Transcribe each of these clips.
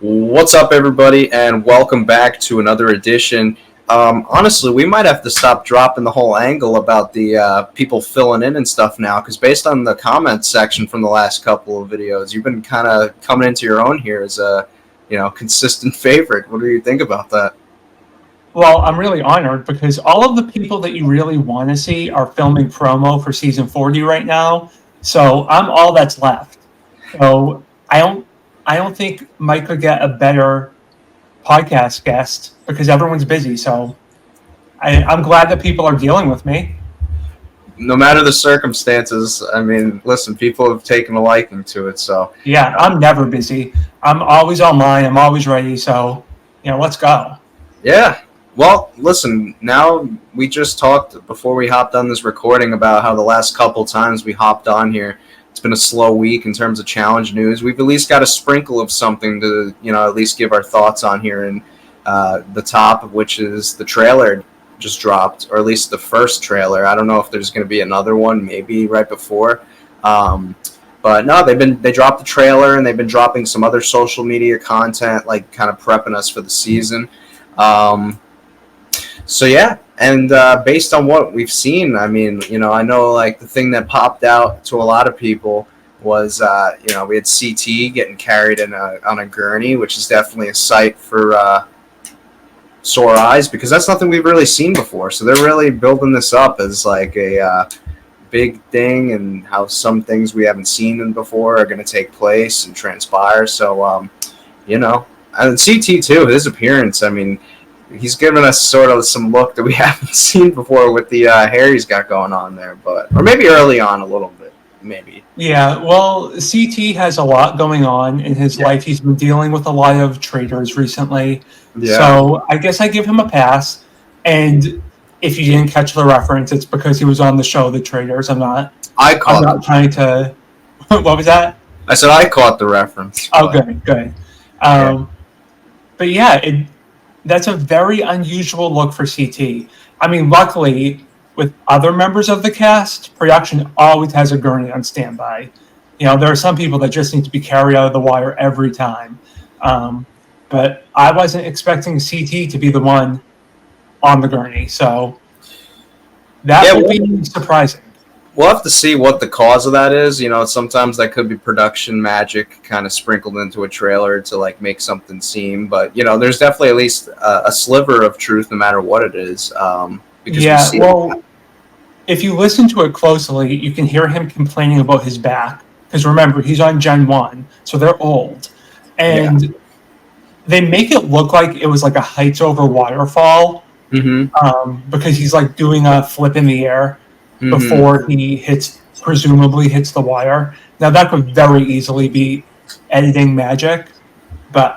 What's up, everybody, and welcome back to another edition. Honestly, we might have to stop dropping the whole angle about the people filling in and stuff now, because based on the comments section from the last couple of videos, you've been kind of coming into your own here as a, consistent favorite. What do you think about that? Well, I'm really honored because all of the people that you really want to see are filming promo for season 40 right now. So I'm all that's left. So I don't think Mike could get a better podcast guest because everyone's busy. So I'm glad that people are dealing with me. No matter the circumstances, I mean, listen, people have taken a liking to it, so Yeah, I'm never busy. I'm always online. I'm always ready. So, let's go. yeah. Well, listen, now we just talked before we hopped on this recording about how the last couple times we hopped on here, it's been a slow week in terms of challenge news. We've at least got a sprinkle of something to, at least give our thoughts on here. And the top, which is the trailer just dropped, or at least the first trailer. I don't know if there's going to be another one, maybe right before. But no, they dropped the trailer, and they've been dropping some other social media content, like kind of prepping us for the season. So yeah, and based on what we've seen, I mean, I know like the thing that popped out to a lot of people was, we had CT getting carried on a gurney, which is definitely a sight for sore eyes, because that's nothing we've really seen before. So they're really building this up as like a big thing, and how some things we haven't seen before are going to take place and transpire. So, and CT too, his appearance, I mean, he's given us sort of some look that we haven't seen before with the hair he's got going on there, or maybe early on a little bit, maybe. Yeah, well, CT has a lot going on in his life. He's been dealing with a lot of traitors recently. Yeah. So I guess I give him a pass. And if you didn't catch the reference, it's because he was on the show The Traitors. I'm not trying to... What was that? I said I caught the reference. Oh, good. But yeah, that's a very unusual look for CT. I mean, luckily, with other members of the cast, production always has a gurney on standby. There are some people that just need to be carried out of the wire every time. But I wasn't expecting CT to be the one on the gurney, so that will be surprising. We'll have to see what the cause of that is. Sometimes that could be production magic kind of sprinkled into a trailer to like make something seem. But there's definitely at least a sliver of truth, no matter what it is. If you listen to it closely, you can hear him complaining about his back. Because remember, he's on Gen 1, so they're old. And they make it look like it was like a heights over waterfall. Mm-hmm. Because he's like doing a flip in the air before he presumably hits the wire. Now, that could very easily be editing magic. But,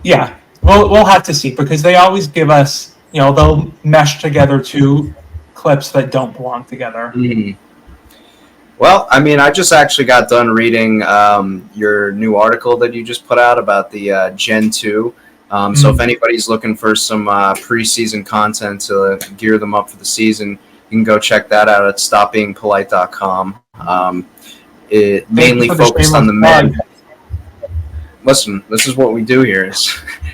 we'll have to see. Because they always give us... they'll mesh together two clips that don't belong together. Mm-hmm. Well, I mean, I just actually got done reading your new article that you just put out about the Gen 2. So if anybody's looking for some preseason content to gear them up for the season, you can go check that out at stopbeingpolite.com. It mainly focused on the men. Listen, this is what we do here.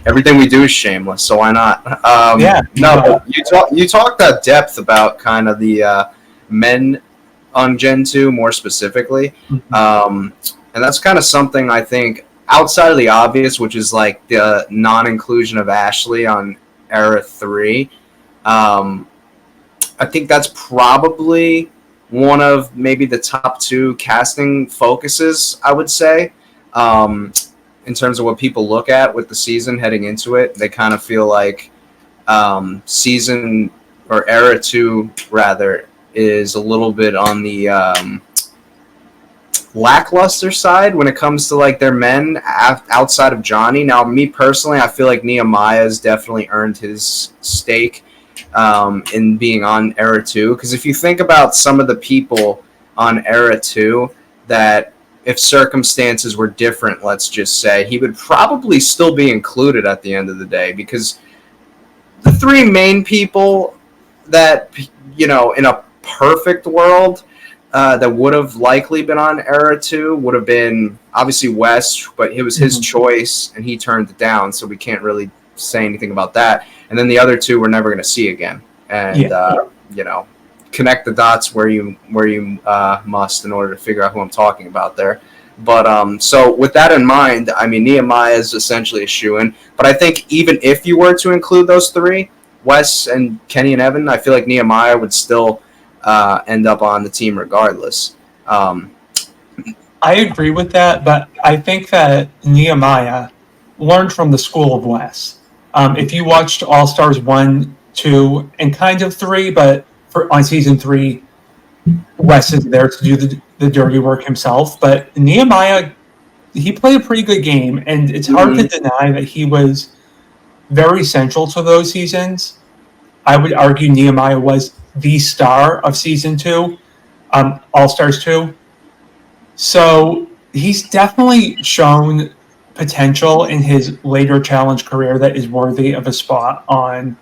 Everything we do is shameless, so why not? You talked at depth about kind of the men on Gen 2 more specifically. And that's kind of something I think outside of the obvious, which is like the non-inclusion of Ashley on Era 3. I think that's probably one of maybe the top two casting focuses, I would say. In terms of what people look at with the season heading into it, they kind of feel like season or Era 2 rather is a little bit on the lackluster side when it comes to like their men outside of Johnny. Now, me personally, I feel like Nehemiah has definitely earned his stake in being on Era 2, because if you think about some of the people on Era 2 that, if circumstances were different, let's just say, he would probably still be included at the end of the day, because the three main people that, in a perfect world, that would have likely been on Era 2 would have been obviously Wes, but it was his choice and he turned it down, so we can't really say anything about that. And then the other two we're never going to see again. And, connect the dots where you must in order to figure out who I'm talking about there. But so with that in mind, I mean, Nehemiah is essentially a shoo-in. But I think even if you were to include those three, Wes and Kenny and Evan, I feel like Nehemiah would still end up on the team regardless. I agree with that, but I think that Nehemiah learned from the school of Wes. If you watched All Stars 1, 2, and kind of 3, but on season 3, Wes is there to do the dirty work himself. But Nehemiah, he played a pretty good game, and it's hard to deny that he was very central to those seasons. I would argue Nehemiah was the star of season 2, All Stars 2. So he's definitely shown potential in his later challenge career that is worthy of a spot on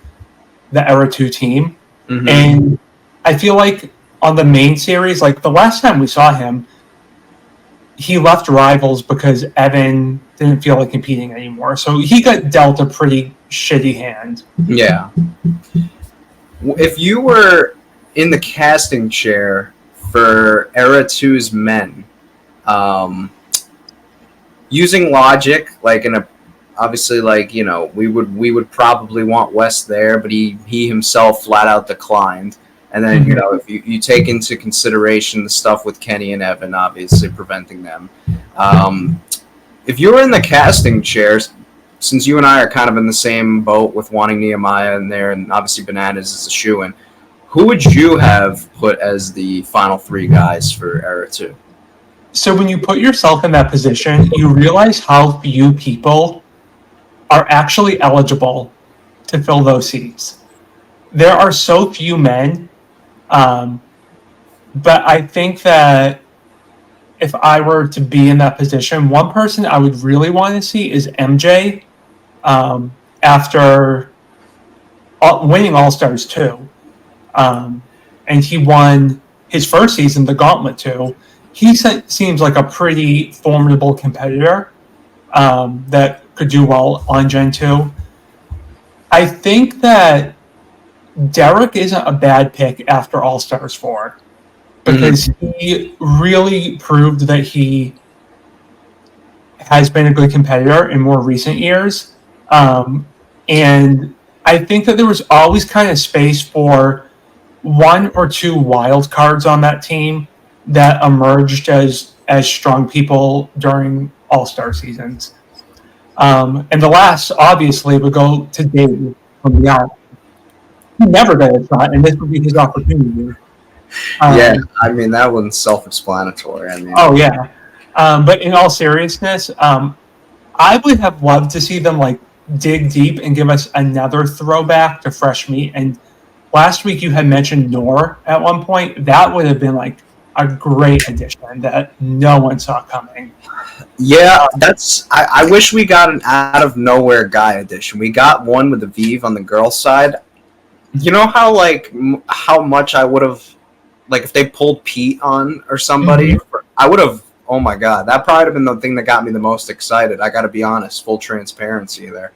the Era 2 team. And I feel like on the main series, like the last time we saw him, he left Rivals because Evan didn't feel like competing anymore. So he got dealt a pretty shitty hand. Yeah. If you were in the casting chair for Era 2's men, using logic, like obviously, like, we would probably want Wes there, but he himself flat out declined. And then, if you take into consideration the stuff with Kenny and Evan, obviously preventing them. If you were in the casting chairs, since you and I are kind of in the same boat with wanting Nehemiah in there, and obviously Bananas is a shoo-in, who would you have put as the final 3 guys for Era 2? So when you put yourself in that position, you realize how few people are actually eligible to fill those seats. There are so few men, but I think that if I were to be in that position, one person I would really want to see is MJ after winning All Stars 2. And he won his first season, the Gauntlet 2. He seems like a pretty formidable competitor that could do well on Gen 2. I think that Derek isn't a bad pick after All Stars 4 because he really proved that he has been a good competitor in more recent years. And I think that there was always kind of space for 1 or 2 wild cards on that team that emerged as strong people during All-Star seasons. And the last, obviously, would go to Dave from the Island. He never got a shot, and this would be his opportunity. Yeah, I mean, that one's self-explanatory. Oh, yeah. But in all seriousness, I would have loved to see them dig deep and give us another throwback to Fresh Meat. And last week you had mentioned Noor at one point. That would have been a great addition that no one saw coming. Yeah, I wish we got an out of nowhere guy edition. We got one with Aviv on the girl side. You know how much I would have, if they pulled Pete on or somebody, I would have. Oh my God, that probably would have been the thing that got me the most excited. I got to be honest, full transparency there.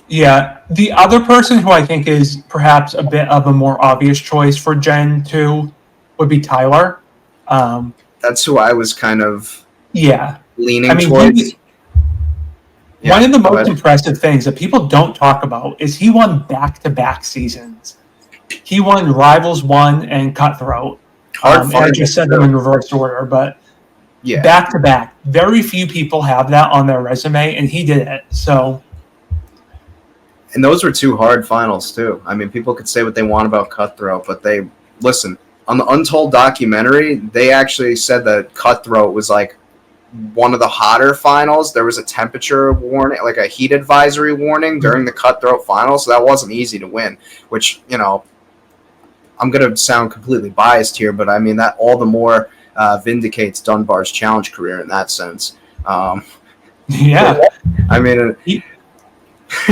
Yeah, the other person who I think is perhaps a bit of a more obvious choice for Gen 2 would be Tyler. That's who I was kind of leaning towards. One of the most impressive things that people don't talk about is he won back-to-back seasons. He won Rivals 1 and Cutthroat. I just said them in reverse order, but back-to-back. Very few people have that on their resume, and he did it. So, and those were 2 hard finals, too. I mean, people could say what they want about Cutthroat, but listen, on the Untold documentary, they actually said that Cutthroat was one of the hotter finals. There was a temperature warning, a heat advisory warning during the Cutthroat finals, so that wasn't easy to win, which, I'm going to sound completely biased here, but I mean, that all the more vindicates Dunbar's challenge career in that sense. Yeah. I mean, he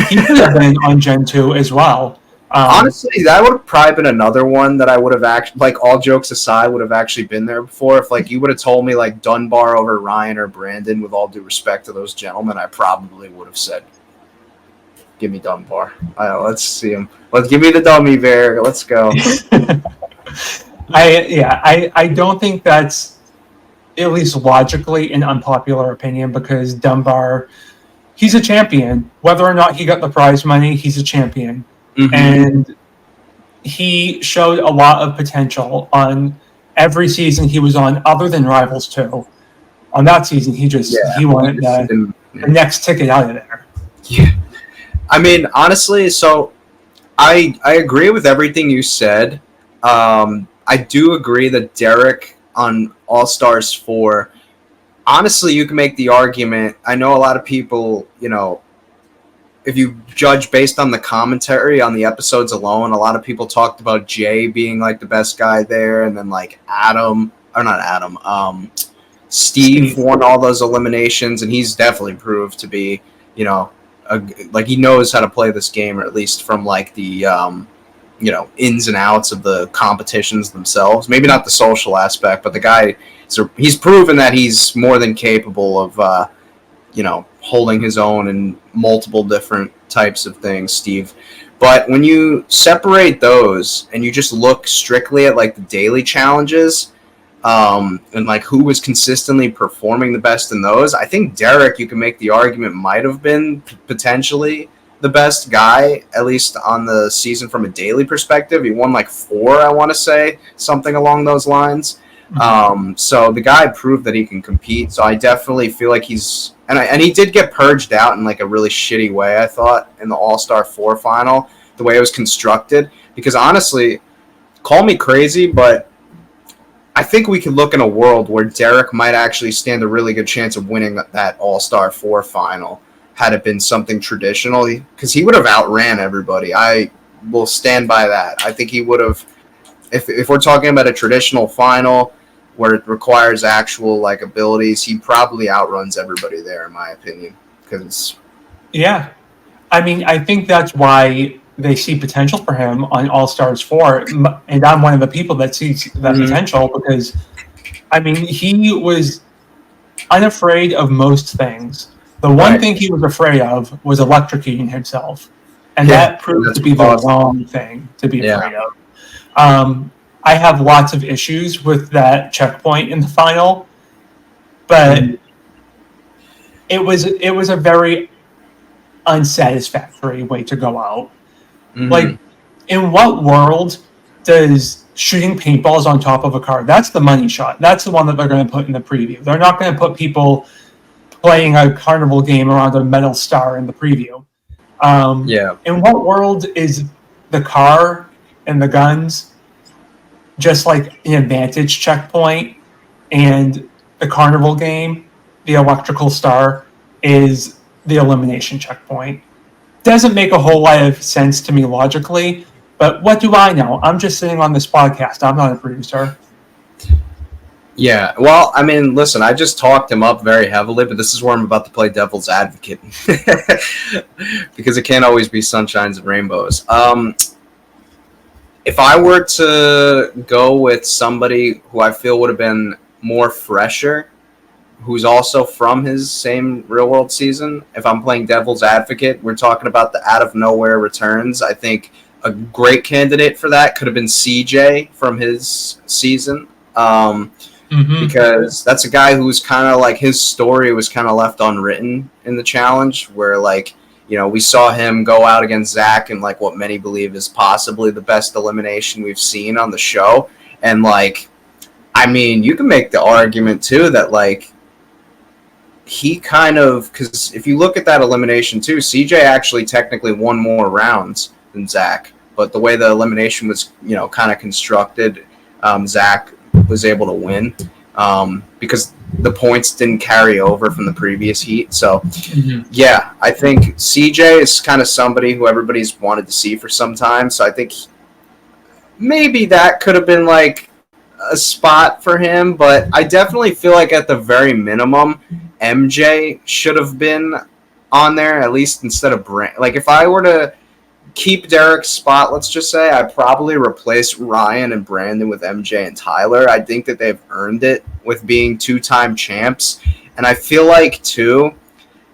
could have been on Gen 2 as well. Honestly, that would have probably been another one that I would have actually, like, all jokes aside, would have actually been there before. If, like, you would have told me, like, Dunbar over Ryan or Brandon, with all due respect to those gentlemen, I probably would have said, give me Dunbar. Let's see him. Let's give me the dummy bear. Let's go. I don't think that's, at least logically, an unpopular opinion, because Dunbar, he's a champion. Whether or not he got the prize money, he's a champion. Mm-hmm. And he showed a lot of potential on every season he was on, other than Rivals 2. On that season, he wanted the next ticket out of there. Yeah. I mean, honestly, so I agree with everything you said. I do agree that Derek on All-Stars 4, honestly, you can make the argument. I know a lot of people, if you judge based on the commentary on the episodes alone, a lot of people talked about Jay being like the best guy there, and then like Steve won all those eliminations, and he's definitely proved to be, like he knows how to play this game, or at least from like the ins and outs of the competitions themselves. Maybe not the social aspect, but the guy, he's proven that he's more than capable of holding his own in multiple different types of things, Steve. But when you separate those and you just look strictly at like the daily challenges, and like who was consistently performing the best in those, I think Derek, you can make the argument, might have been potentially the best guy, at least on the season from a daily perspective. He won like 4, I want to say, something along those lines. So the guy proved that he can compete. So I definitely feel like he's, and he did get purged out in like a really shitty way, I thought, in the All-Star 4 final, the way it was constructed. Because honestly, call me crazy, but I think we could look in a world where Derek might actually stand a really good chance of winning that All-Star 4 final had it been something traditional, because he would have outran everybody. I will stand by that. I think he would have, if we're talking about a traditional final where it requires actual like abilities, he probably outruns everybody there, in my opinion. Yeah, I mean, I think that's why they see potential for him on All-Stars 4, and I'm one of the people that sees that potential, because I mean, he was unafraid of most things. The one thing he was afraid of was electrocuting himself, and that proved to be the wrong thing to be afraid of. I have lots of issues with that checkpoint in the final, but it was a very unsatisfactory way to go out. Like, in what world does shooting paintballs on top of a car? That's the money shot. That's the one that they're going to put in the preview. They're not going to put people playing a carnival game around a metal star in the preview. In what world is the car and the guns just like an advantage checkpoint, and the carnival game, the electrical star, is the elimination checkpoint? Doesn't make a whole lot of sense to me logically, but what do I know? I'm just sitting on this podcast. I'm not a producer. Yeah, well, I mean, listen, I just talked him up very heavily, but this is where I'm about to play devil's advocate. Because it can't always be sunshines and rainbows. If I were to go with somebody who I feel would have been more fresher, who's also from his same real-world season, if I'm playing devil's advocate, we're talking about the out-of-nowhere returns. I think a great candidate for that could have been CJ from his season. Because that's a guy who's kind of like, his story was kind of left unwritten in the challenge, where like, we saw him go out against Zach in like what many believe is possibly the best elimination we've seen on the show. And like, I mean, you can make the argument too that like, he kind of, because if you look at that elimination too, CJ actually technically won more rounds than Zach, but the way the elimination was, kind of constructed, Zach was able to win because the points didn't carry over from the previous heat. So, yeah, I think CJ is kind of somebody who everybody's wanted to see for some time. So I think maybe that could have been like a spot for him. But I definitely feel like at the very minimum, MJ should have been on there, at least instead of Brand. Like if I were to keep Derek's spot, let's just say, I'd probably replace Ryan and Brandon with MJ and Tyler. I think that they've earned it with being 2-time champs. And I feel like, too,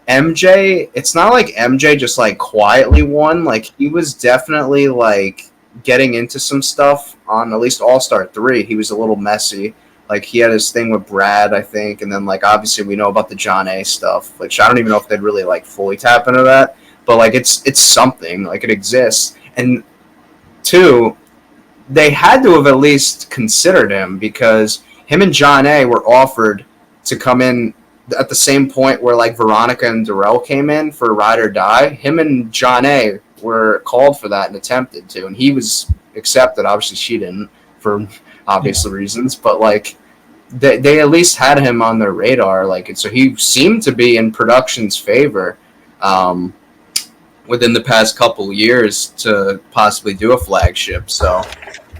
MJ, it's not like MJ just, like, quietly won. Like, he was definitely, like, getting into some stuff on at least All-Star 3. He was a little messy. Like, he had his thing with Brad, I think. And then, like, obviously we know about the John A. stuff, which I don't even know if they'd really, like, fully tap into that. But, like, it's something. Like, it exists. And, 2, they had to have at least considered him because him and John A. were offered to come in at the same point where, like, Veronica and Duel came in for Ride or Die. Him and John A. were called for that and attempted to. And he was accepted. Obviously, she didn't for obvious reasons. But, like, they at least had him on their radar. Like, and so he seemed to be in production's favor within the past couple years to possibly do a flagship. So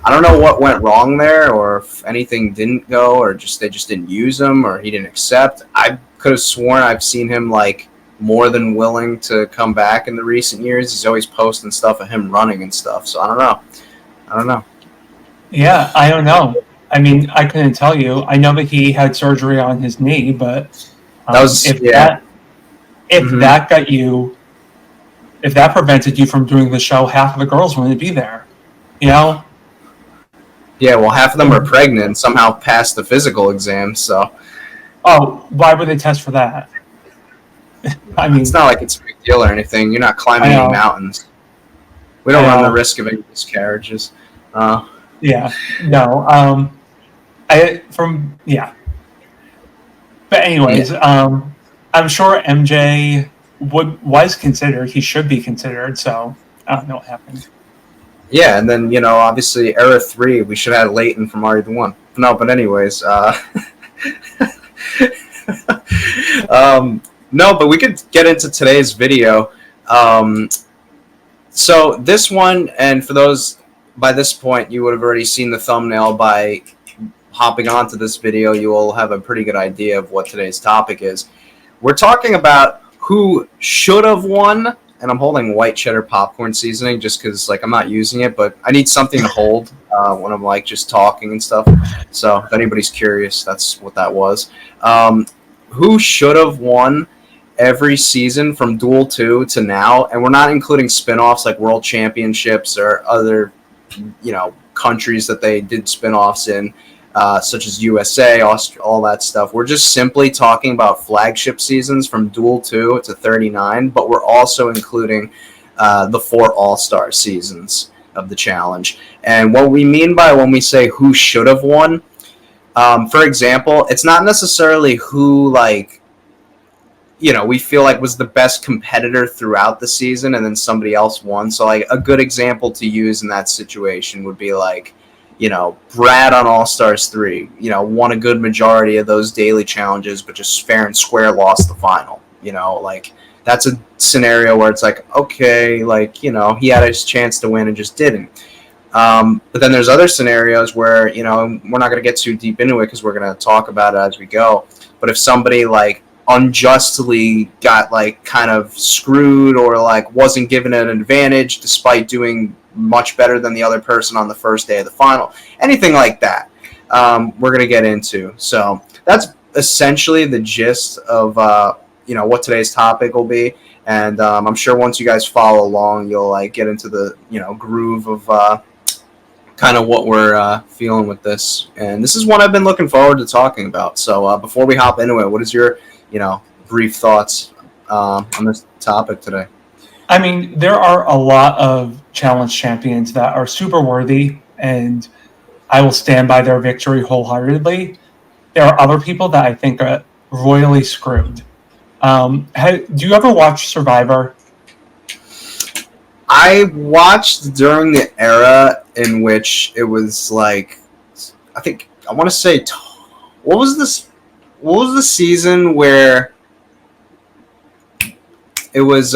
I don't know what went wrong there, or if anything didn't go, or they just didn't use him, or he didn't accept. I could have sworn I've seen him, like, more than willing to come back in the recent years. He's always posting stuff of him running and stuff. So I don't know. Yeah, I don't know. I mean, I couldn't tell you. I know that he had surgery on his knee, but if that prevented you from doing the show, half of the girls wouldn't be there. You know? Yeah, well, half of them are pregnant and somehow passed the physical exam, so. Oh, why would they test for that? I mean, it's not like it's a big deal or anything. You're not climbing any mountains. We don't run the risk of any miscarriages. Yeah, no. But anyways, I'm sure MJ was considered. He should be considered. So I don't know what happened. Yeah, and then, you know, obviously era 3, we should have had Leighton from Are You the One. No, but anyways, no, but we could get into today's video. So this one, and for those, by this point, you would have already seen the thumbnail. By hopping onto this video, you will have a pretty good idea of what today's topic is. We're talking about who should have won, and I'm holding white cheddar popcorn seasoning just because, like, I'm not using it, but I need something to hold when I'm, like, just talking and stuff. So if anybody's curious, that's what that was. Who should have won every season from Duel 2 to now? And we're not including spin-offs like World Championships or other, you know, countries that they did spin-offs in, such as USA, all that stuff. We're just simply talking about flagship seasons from Duel 2 to 39, but we're also including the 4 All-Star seasons of the challenge. And what we mean by when we say who should have won, for example, it's not necessarily who, like, you know, we feel like was the best competitor throughout the season and then somebody else won. So, like, a good example to use in that situation would be, like, you know, Brad on All-Stars 3, you know, won a good majority of those daily challenges, but just fair and square lost the final. You know, like, that's a scenario where it's like, okay, like, you know, he had his chance to win and just didn't. But then there's other scenarios where, you know, we're not going to get too deep into it because we're going to talk about it as we go. But if somebody, like, unjustly got, like, kind of screwed or, like, wasn't given an advantage despite doing much better than the other person on the first day of the final, anything like that, we're going to get into. So that's essentially the gist of, you know, what today's topic will be. And I'm sure once you guys follow along, you'll, like, get into the, you know, groove of kind of what we're feeling with this. And this is one I've been looking forward to talking about. So before we hop into it, what is your, you know, brief thoughts on this topic today? I mean, there are a lot of challenge champions that are super worthy, and I will stand by their victory wholeheartedly. There are other people that I think are royally screwed. Do you ever watch Survivor? I watched during the era in which it was, like, I want to say, what was the season where it was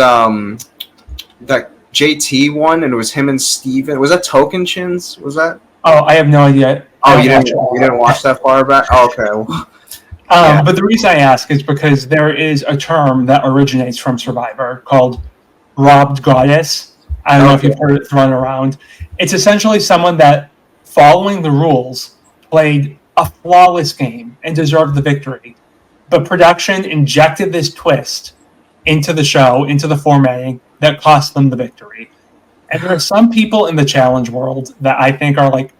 that JT won and it was him and Steven? Was that Token Chins? Was that? Oh, I have no idea. Oh, you didn't watch that far back? Oh, okay. But the reason I ask is because there is a term that originates from Survivor called robbed goddess. I don't know if you've heard it thrown around. It's essentially someone that, following the rules, played a flawless game and deserved the victory. But production injected this twist into the show, into the formatting, that cost them the victory. And there are some people in the challenge world that I think are like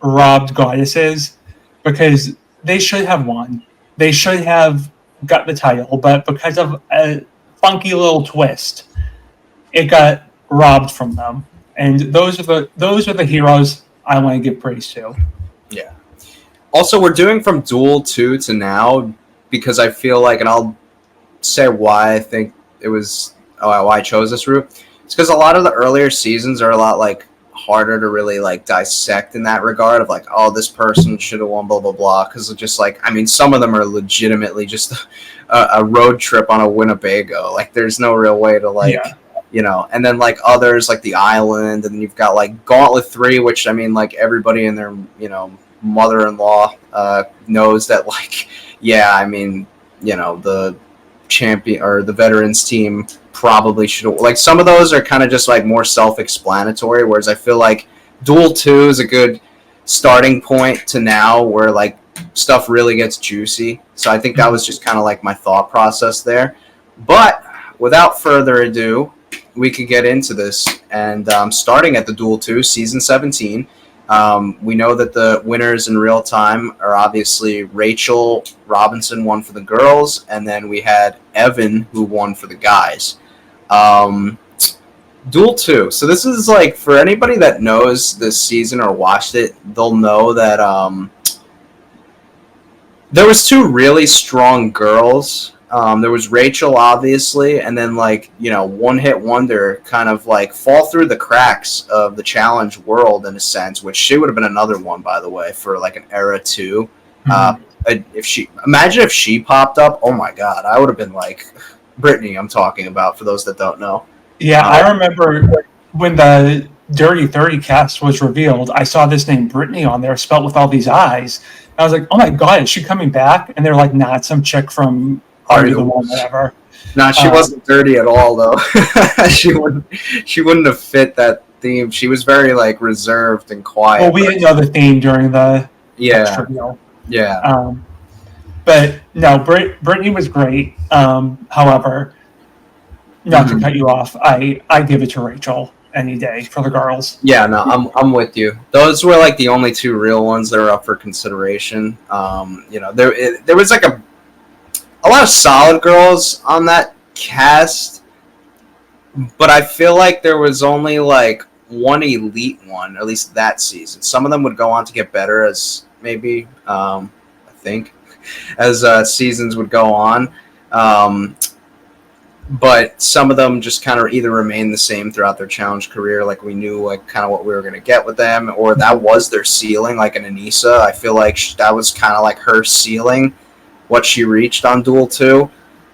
robbed goddesses because they should have won. They should have got the title, but because of a funky little twist, it got robbed from them. And those are the heroes I want to give praise to. Yeah. Also, we're doing from Duel 2 to now because I feel like, and I'll say why I think it was, why I chose this route. It's because a lot of the earlier seasons are a lot like harder to really like dissect in that regard of like, oh, this person should have won, blah blah blah, because of just like, I mean, some of them are legitimately just a road trip on a Winnebago. Like there's no real way to like, and then like others like the island, and then you've got like Gauntlet 3, which I mean like everybody and their mother-in-law knows that like, I mean, the champion or the veterans team probably should have, like, some of those are kind of just like more self-explanatory, whereas I feel like Duel 2 is a good starting point to now where like stuff really gets juicy. So I think that was just kind of like my thought process there. But without further ado, we could get into this, and starting at the Duel 2 season 17. We know that the winners in real time are obviously Rachel Robinson won for the girls, and then we had Evan who won for the guys. Duel 2. So this is like, for anybody that knows this season or watched it, they'll know that there was two really strong girls. There was Rachel, obviously, and then like, one hit wonder kind of like fall through the cracks of the challenge world in a sense, which she would have been another one, by the way, for like an era 2. Imagine if she popped up, oh my God, I would have been like, Brittany, I'm talking about, for those that don't know. Yeah, I remember when the Dirty 30 cast was revealed, I saw this name Brittany on there spelled with all these I's. I was like, oh my God, is she coming back? And they're like, nah, it's some chick from Party the One, whatever. Nah, she wasn't dirty at all, though. She wouldn't have fit that theme. She was very like reserved and quiet. Well, we didn't know the theme during the extra deal. Yeah. But no, Brittany was great. However, not to cut you off, I give it to Rachel any day for the girls. Yeah, no, I'm with you. Those were like the only two real ones that are up for consideration. There was like a lot of solid girls on that cast, but I feel like there was only like one elite one, at least that season. Some of them would go on to get better as maybe, I think, as seasons would go on. But some of them just kind of either remain the same throughout their challenge career, like we knew like kind of what we were going to get with them, or that was their ceiling, like an Anissa. I feel like that was kind of like her ceiling, what she reached on Duel 2.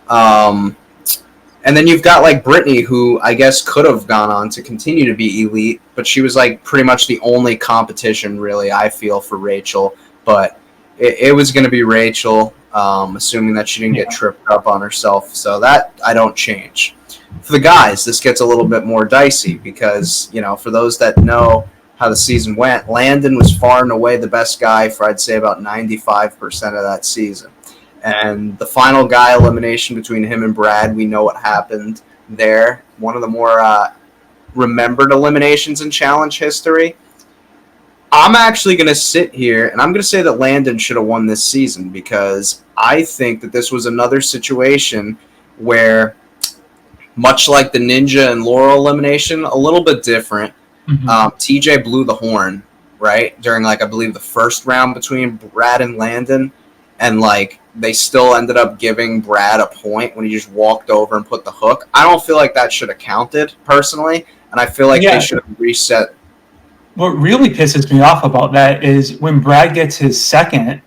And then you've got like Brittany, who I guess could have gone on to continue to be elite, but she was like pretty much the only competition really, I feel, for Rachel. But it was going to be Rachel, assuming that she didn't get tripped up on herself. So that I don't change. For the guys, this gets a little bit more dicey because, for those that know how the season went, Landon was far and away the best guy for, I'd say, about 95% of that season. And the final guy elimination between him and Brad, we know what happened there. One of the more remembered eliminations in challenge history. I'm actually going to sit here and I'm going to say that Landon should have won this season because I think that this was another situation where, much like the Ninja and Laurel elimination, a little bit different. TJ blew the horn, right, during, like, I believe the first round between Brad and Landon, and, like, they still ended up giving Brad a point when he just walked over and put the hook. I don't feel like that should have counted, personally, and I feel like they should have reset. What really pisses me off about that is when Brad gets his second,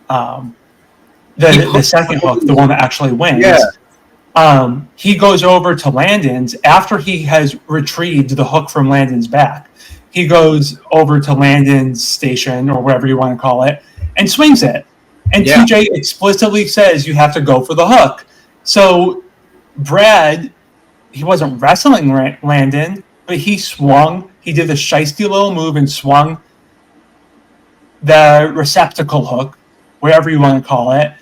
the second hook, the one that actually wins, he goes over to Landon's after he has retrieved the hook from Landon's back. He goes over to Landon's station, or whatever you want to call it, and swings it. And TJ explicitly says you have to go for the hook. So Brad, he wasn't wrestling Landon. but he swung. He did a shiesty little move and swung the receptacle hook, whatever you want to call it.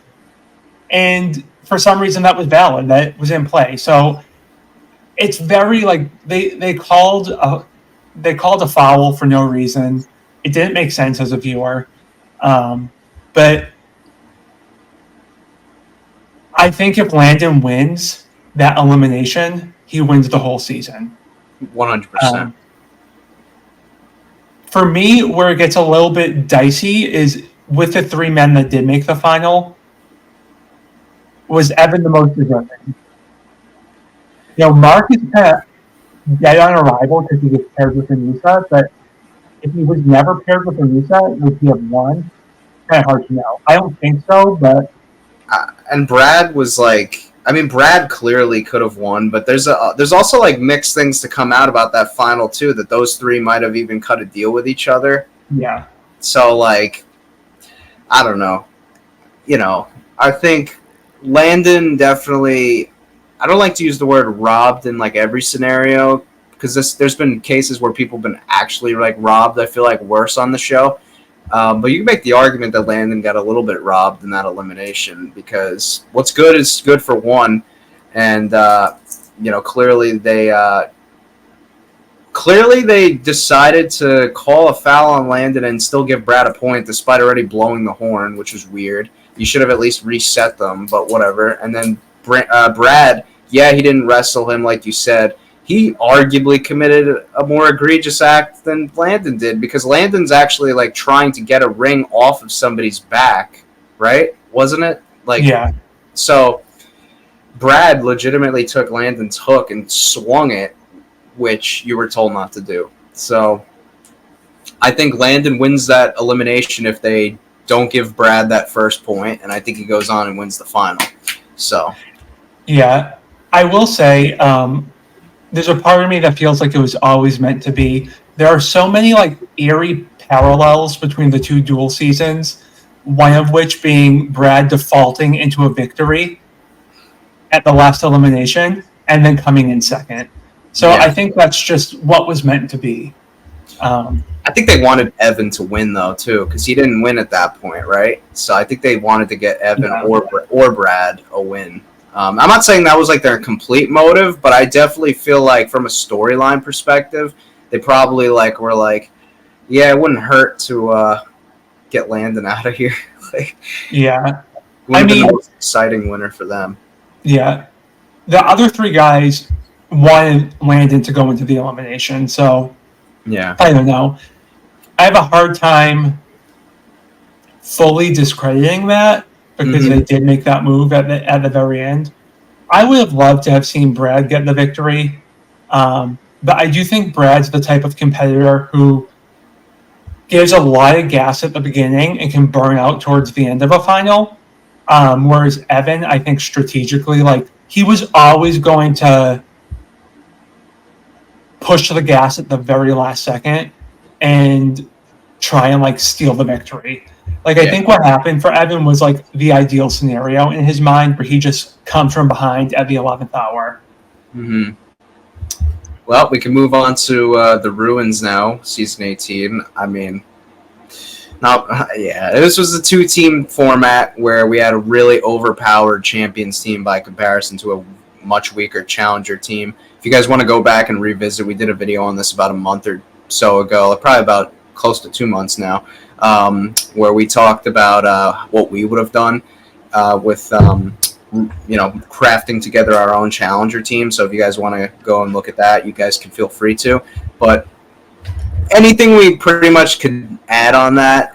And for some reason that was valid. That was in play. So it's very like they called a foul for no reason. It didn't make sense as a viewer. But I think if Landon wins that elimination, he wins the whole season. 100%. For me, where it gets a little bit dicey is with the 3 men that did make the final, was Evan the most deserving? Mark is kind of dead on arrival because he was paired with Anissa, but if he was never paired with Anissa, would he have won? Kind of hard to know. I don't think so, but... and Brad was like... I mean, Brad clearly could have won, but there's also like mixed things to come out about that final too, that those 3 might have even cut a deal with each other. Yeah. So like, I don't know. I think Landon definitely, I don't like to use the word robbed in like every scenario, because there's been cases where people have been actually like robbed, I feel like, worse on the show. But you can make the argument that Landon got a little bit robbed in that elimination, because what's good is good for one, and clearly they decided to call a foul on Landon and still give Brad a point despite already blowing the horn, which was weird. You should have at least reset them, but whatever. And then Brad, yeah, he didn't wrestle him like you said. He arguably committed a more egregious act than Landon did, because Landon's actually like trying to get a ring off of somebody's back, right? Wasn't it? Like, yeah. So Brad legitimately took Landon's hook and swung it, which you were told not to do. So I think Landon wins that elimination if they don't give Brad that first point, and I think he goes on and wins the final. So yeah, I will say, there's a part of me that feels like it was always meant to be. There are so many like eerie parallels between the 2 Duel seasons, one of which being Brad defaulting into a victory at the last elimination and then coming in second. So yeah. I think that's just what was meant to be. I think they wanted Evan to win though too, because he didn't win at that point, right? So I think they wanted to get Evan or Brad a win. I'm not saying that was like their complete motive, but I definitely feel like from a storyline perspective, they probably like were like, yeah, it wouldn't hurt to get Landon out of here. Like, yeah, I mean, the most exciting winner for them. Yeah, the other 3 guys wanted Landon to go into the elimination, so yeah, I don't know. I have a hard time fully discrediting that, because they did make that move at the very end. I would have loved to have seen Brad get the victory, but I do think Brad's the type of competitor who gives a lot of gas at the beginning and can burn out towards the end of a final, whereas Evan, I think strategically, like, he was always going to push the gas at the very last second and try and like steal the victory. Like, I think what happened for Evan was like the ideal scenario in his mind, where he just comes from behind at the 11th hour. Mm-hmm. Well, we can move on to the Ruins now, season 18. I mean, this was a 2-team format where we had a really overpowered champions team by comparison to a much weaker challenger team. If you guys want to go back and revisit, we did a video on this about a month or so ago, probably about close to 2 months now, where we talked about what we would have done with crafting together our own challenger team. So if you guys want to go and look at that, you guys can feel free to. But anything we pretty much could add on that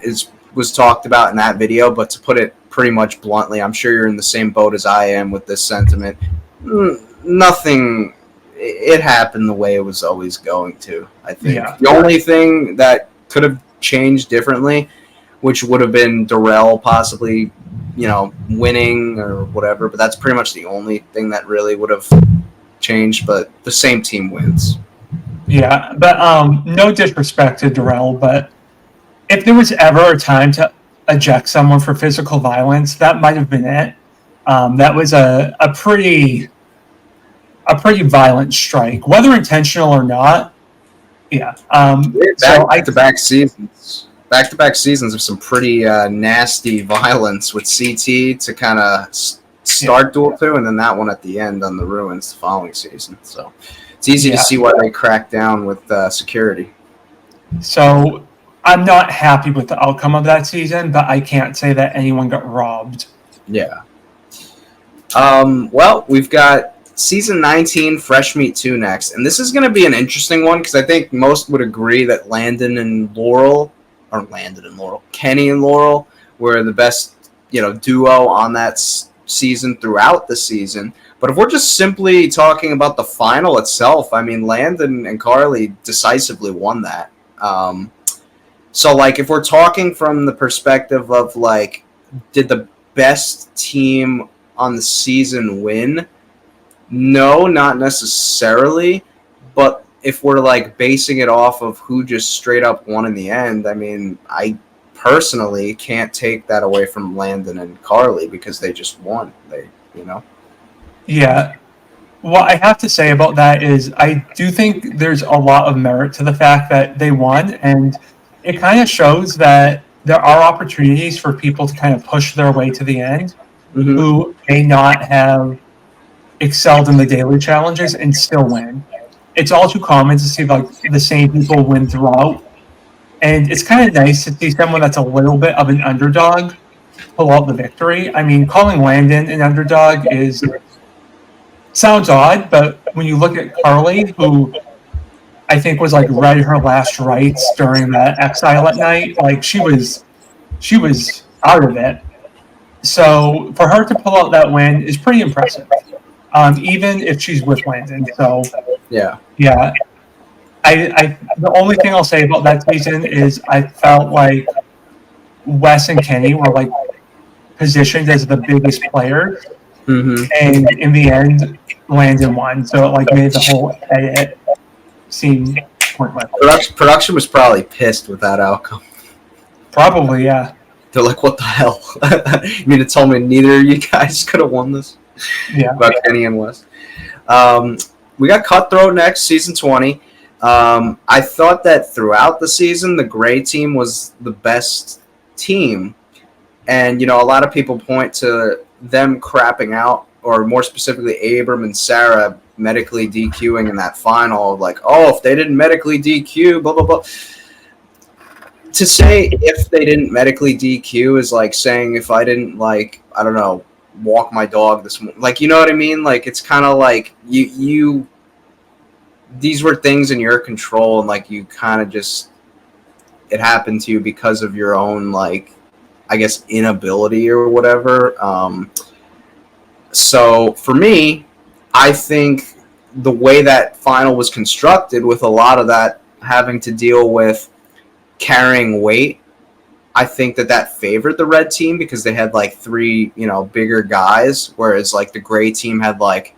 was talked about in that video. But to put it pretty much bluntly, I'm sure you're in the same boat as I am with this sentiment. Nothing. It happened the way it was always going to, I think. Yeah. The only thing that could have changed differently, which would have been Duel possibly, winning or whatever, but that's pretty much the only thing that really would have changed, but the same team wins. Yeah, but no disrespect to Duel, but if there was ever a time to eject someone for physical violence, that might have been it. That was a pretty violent strike, whether intentional or not. Yeah. Back-to-back seasons of some pretty nasty violence with CT to kind of start Duel 2, and then that one at the end on the Ruins the following season. So it's easy to see why they cracked down with security. So I'm not happy with the outcome of that season, but I can't say that anyone got robbed. Yeah. Well, we've got Season 19, Fresh Meat 2 next. And this is going to be an interesting one because I think most would agree that Kenny and Laurel were the best, duo on that season throughout the season. But if we're just simply talking about the final itself, I mean, Landon and Carly decisively won that. So, if we're talking from the perspective of, did the best team on the season win? No, not necessarily. But if we're, basing it off of who just straight up won in the end, I mean, I personally can't take that away from Landon and Carly because they just won. Yeah. What I have to say about that is I do think there's a lot of merit to the fact that they won, and it kind of shows that there are opportunities for people to kind of push their way to the end who may not have excelled in the daily challenges and still win. It's all too common to see the same people win throughout, and it's kind of nice to see someone that's a little bit of an underdog pull out the victory. I mean, calling Landon an underdog sounds odd, but when you look at Carly, who I think was read her last rites during the exile at night, she was out of it. So for her to pull out that win is pretty impressive, even if she's with Landon. So yeah. I the only thing I'll say about that season is I felt like Wes and Kenny were positioned as the biggest players. And in the end, Landon won, so it made the whole edit seem pointless. Production was probably pissed with that outcome. Probably, yeah. They're like, "What the hell? You mean to tell me neither of you guys could have won this?" Yeah. About Kenny and Wes. We got Cutthroat next, season 20. I thought that throughout the season, the gray team was the best team, and a lot of people point to them crapping out, or more specifically, Abram and Sarah medically DQing in that final. If they didn't medically DQ, blah, blah, blah. To say if they didn't medically DQ is like saying if I didn't, I don't know, walk my dog this morning. You know what I mean? It's kind of you these were things in your control, and you kind of just, it happened to you because of your own, I guess, inability or whatever. So for me, I think the way that final was constructed, with a lot of that having to deal with carrying weight, I think that favored the red team because they had three, bigger guys, whereas the gray team had what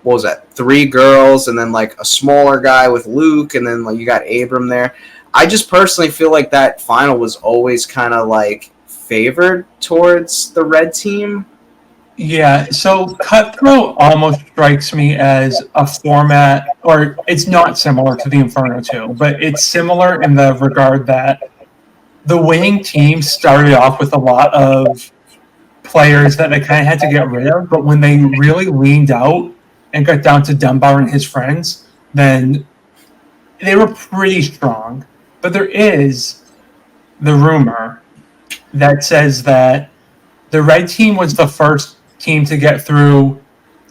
was that? 3 girls, and then a smaller guy with Luke, and then you got Abram there. I just personally feel like that final was always kind of favored towards the red team. Yeah, so Cutthroat almost strikes me as a format, or it's not similar to the Inferno 2, but it's similar in the regard that the winning team started off with a lot of players that they kind of had to get rid of, but when they really leaned out and got down to Dunbar and his friends, then they were pretty strong. But there is the rumor that says that the red team was the first team to get through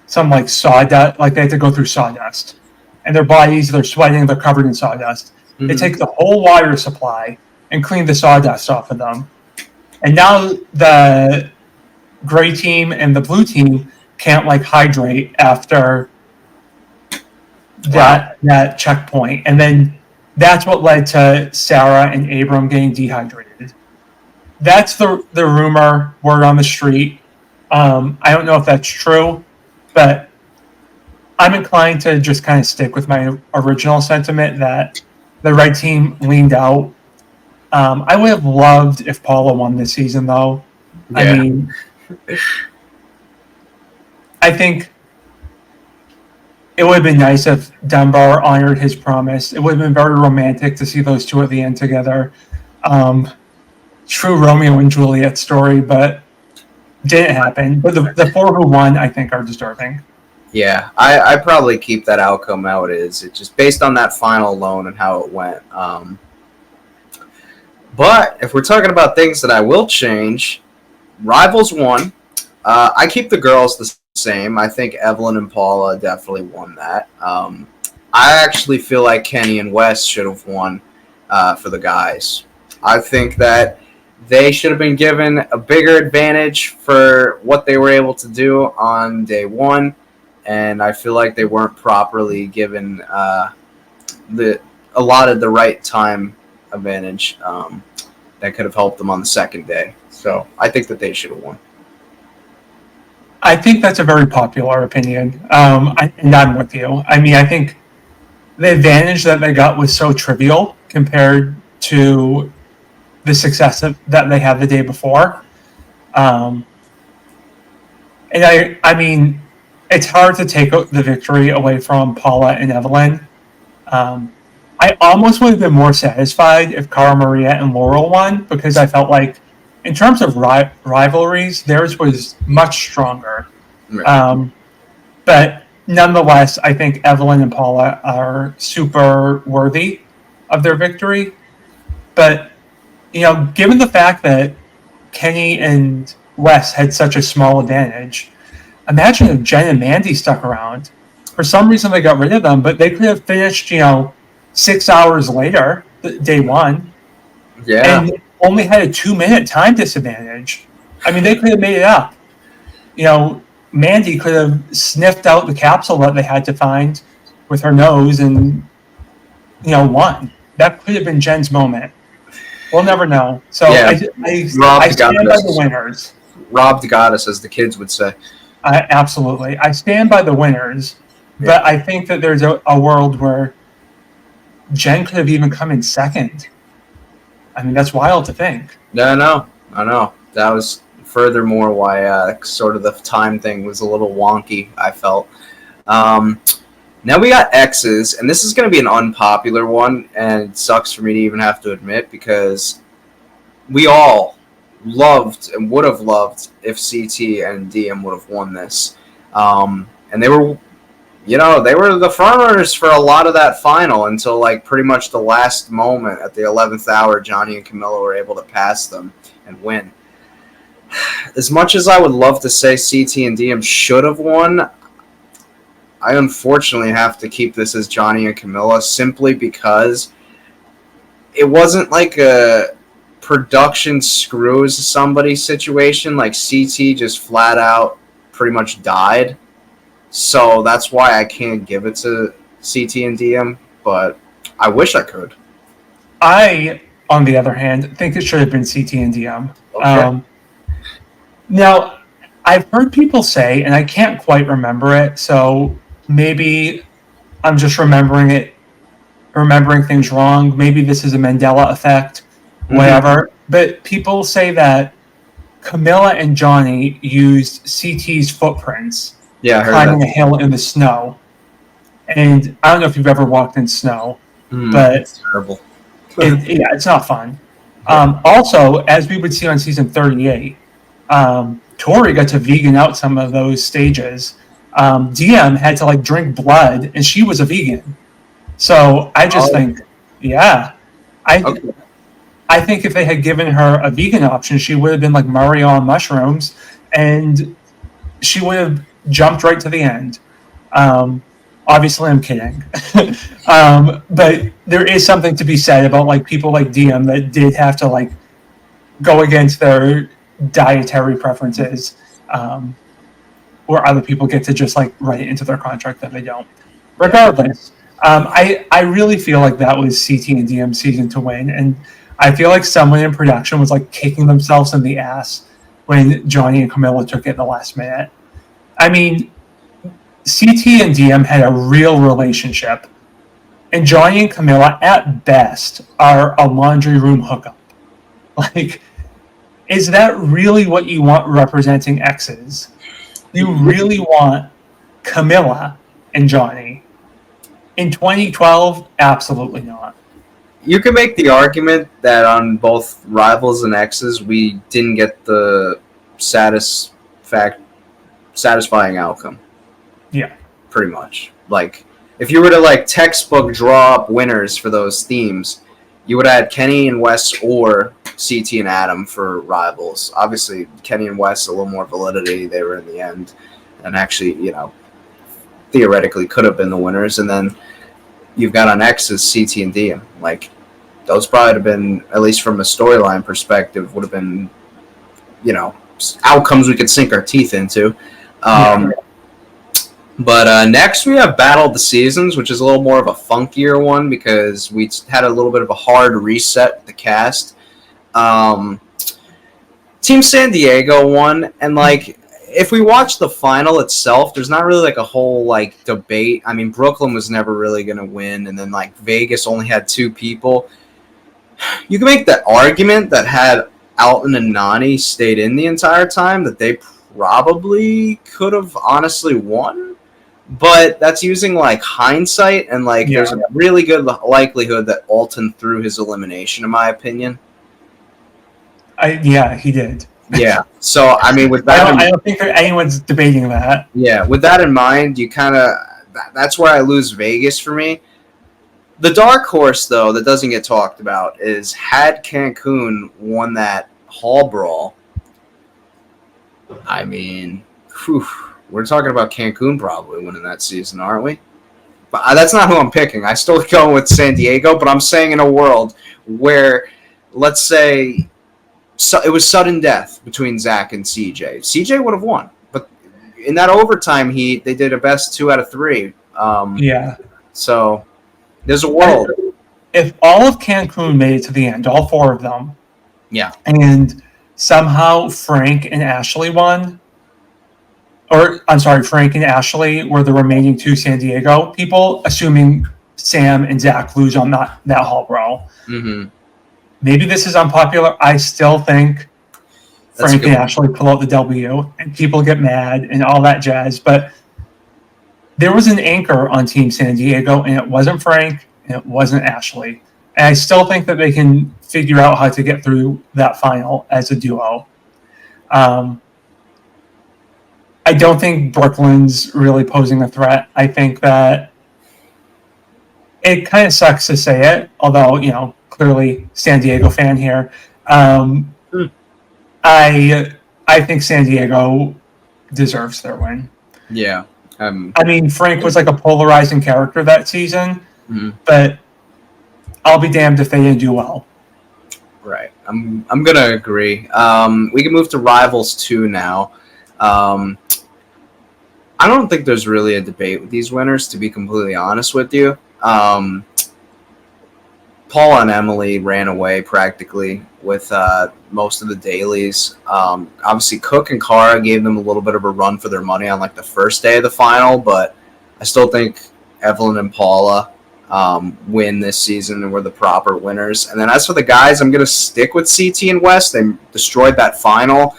some sawdust, they had to go through sawdust. And their bodies, they're sweating, they're covered in sawdust. Mm-hmm. They take the whole water supply and clean the sawdust off of them. And now the gray team and the blue team can't hydrate after that checkpoint. And then that's what led to Sarah and Abram getting dehydrated. That's the rumor, word on the street. I don't know if that's true, but I'm inclined to just kind of stick with my original sentiment that the red team leaned out. I would have loved if Paula won this season, though. Yeah. I mean, I think it would have been nice if Dunbar honored his promise. It would have been very romantic to see those two at the end together. True Romeo and Juliet story, but didn't happen. But the four who won, I think, are deserving. Yeah, I probably keep that outcome how it is. It's just based on that final alone and how it went. But if we're talking about things that I will change, Rivals won. I keep the girls the same. I think Evelyn and Paula definitely won that. I actually feel like Kenny and Wes should have won for the guys. I think that they should have been given a bigger advantage for what they were able to do on day one, and I feel like they weren't properly given allotted the right time advantage that could have helped them on the second day. So I think that they should have won. I think that's a very popular opinion, and I'm with you. I mean, I think the advantage that they got was so trivial compared to the success that they had the day before. And I mean, it's hard to take the victory away from Paula and Evelyn. I almost would have been more satisfied if Cara Maria and Laurel won, because I felt like, in terms of rivalries, theirs was much stronger. Right. But nonetheless, I think Evelyn and Paula are super worthy of their victory. But, given the fact that Kenny and Wes had such a small advantage, imagine if Jen and Mandy stuck around. For some reason, they got rid of them, but they could have finished, 6 hours later, day one. Yeah. And only had a 2-minute time disadvantage. I mean, they could have made it up. Mandy could have sniffed out the capsule that they had to find with her nose and, won. That could have been Jen's moment. We'll never know. So yeah. I stand by the winners. Rob the goddess, as the kids would say. Absolutely. I stand by the winners, but I think that there's a world where Jen could have even come in second. I mean, that's wild to think. I know. That was furthermore why sort of the time thing was a little wonky, I felt. Now we got Exes, and this is going to be an unpopular one, and it sucks for me to even have to admit, because we all loved and would have loved if CT and DM would have won this. And they were, they were the front runners for a lot of that final until pretty much the last moment at the 11th hour. Johnny and Camilla were able to pass them and win. As much as I would love to say CT and DM should have won, I unfortunately have to keep this as Johnny and Camilla, simply because it wasn't like a production screws somebody situation. Like, CT just flat out pretty much died. So that's why I can't give it to CT and DM, but I wish I could. I, on the other hand, think it should have been CT and DM. Okay. Now, I've heard people say, and I can't quite remember it, so maybe I'm just remembering things wrong. Maybe this is a Mandela effect, whatever. Mm-hmm. But people say that Camilla and Johnny used CT's footprints. Yeah, I heard climbing that. a hill in the snow. And I don't know if you've ever walked in snow, but it's terrible. It's not fun. Also, as we would see on season 38, Tori got to vegan out some of those stages. DM had to drink blood, and she was a vegan. So I just think, I think if they had given her a vegan option, she would have been like Mario on mushrooms, and she would have jumped right to the end. Obviously, I'm kidding. But there is something to be said about people like DM that did have to go against their dietary preferences, where other people get to just write it into their contract that they don't. Regardless, I really feel like that was CT and DM season to win, and I feel like someone in production was kicking themselves in the ass when Johnny and Camilla took it in the last minute. I mean, CT and DM had a real relationship, and Johnny and Camilla, at best, are a laundry room hookup. Is that really what you want representing Exes? You really want Camilla and Johnny. In 2012, absolutely not. You can make the argument that on both Rivals and Exes, we didn't get the satisfying outcome. Yeah. Pretty much. Like, if you were to, like, textbook draw up winners for those themes, you would have had Kenny and Wes or CT and Adam for Rivals. Obviously, Kenny and Wes, a little more validity. They were in the end. And actually, you know, theoretically could have been the winners. And then you've got on X's CT and DM. Like, those probably would have been, at least from a storyline perspective, would have been, you know, outcomes we could sink our teeth into. But next we have Battle of the Seasons, which is a little more of a funkier one because we had a little bit of a hard reset with the cast. Team San Diego won, and like if we watch the final itself, there's not really like a whole like debate. I mean, Brooklyn was never really going to win, and then like Vegas only had 2 people. You can make that argument that had Alton and Nani stayed in the entire time, that they probably could have honestly won. But that's using like hindsight, and like there's a really good likelihood that Alton threw his elimination, in my opinion. He did. Yeah. So I mean, with that, I don't think anyone's debating that. Yeah, with that in mind, you kind of that's where I lose Vegas for me. The dark horse, though, that doesn't get talked about is had Cancun won that hall brawl. I mean, we're talking about Cancun probably winning that season, aren't we? But that's not who I'm picking. I still go with San Diego, but I'm saying in a world where, let's say, it was sudden death between Zach and CJ. CJ would have won, but in that overtime heat, they did a best 2 out of 3. So there's a world. If all of Cancun made it to the end, all 4 of them, and somehow Frank and Ashley won, or I'm sorry, Frank and Ashley were the remaining 2 San Diego people, assuming Sam and Zach lose on that hall brawl. Mm-hmm. Maybe this is unpopular. I still think Frank and Ashley pull out the W, and people get mad and all that jazz. But there was an anchor on Team San Diego, and it wasn't Frank, and it wasn't Ashley. And I still think that they can figure out how to get through that final as a duo. I don't think Brooklyn's really posing a threat. I think that it kind of sucks to say it, although, you know, clearly San Diego fan here. I think San Diego deserves their win. Yeah. I mean, Frank was like a polarizing character that season, but I'll be damned if they didn't do well. Right. I'm gonna agree. We can move to Rivals 2 now. I don't think there's really a debate with these winners, to be completely honest with you. Paul and Emily ran away practically with most of the dailies. Obviously, Cook and Cara gave them a little bit of a run for their money on like the first day of the final, but I still think Evelyn and Paula win this season and were the proper winners. And then as for the guys, I'm going to stick with CT and West. They destroyed that final.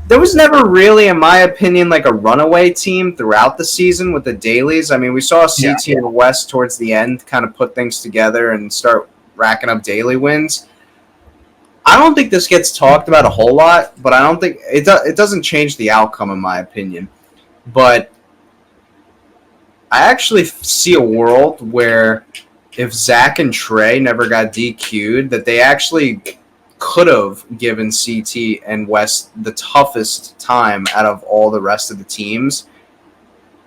There was never really, in my opinion, like a runaway team throughout the season with the dailies. I mean, we saw CT and West towards the end kind of put things together and start racking up daily wins. I don't think this gets talked about a whole lot, but I don't think it doesn't change the outcome, in my opinion. But I actually see a world where if Zach and Trey never got DQ'd, that they actually could have given CT and West the toughest time out of all the rest of the teams.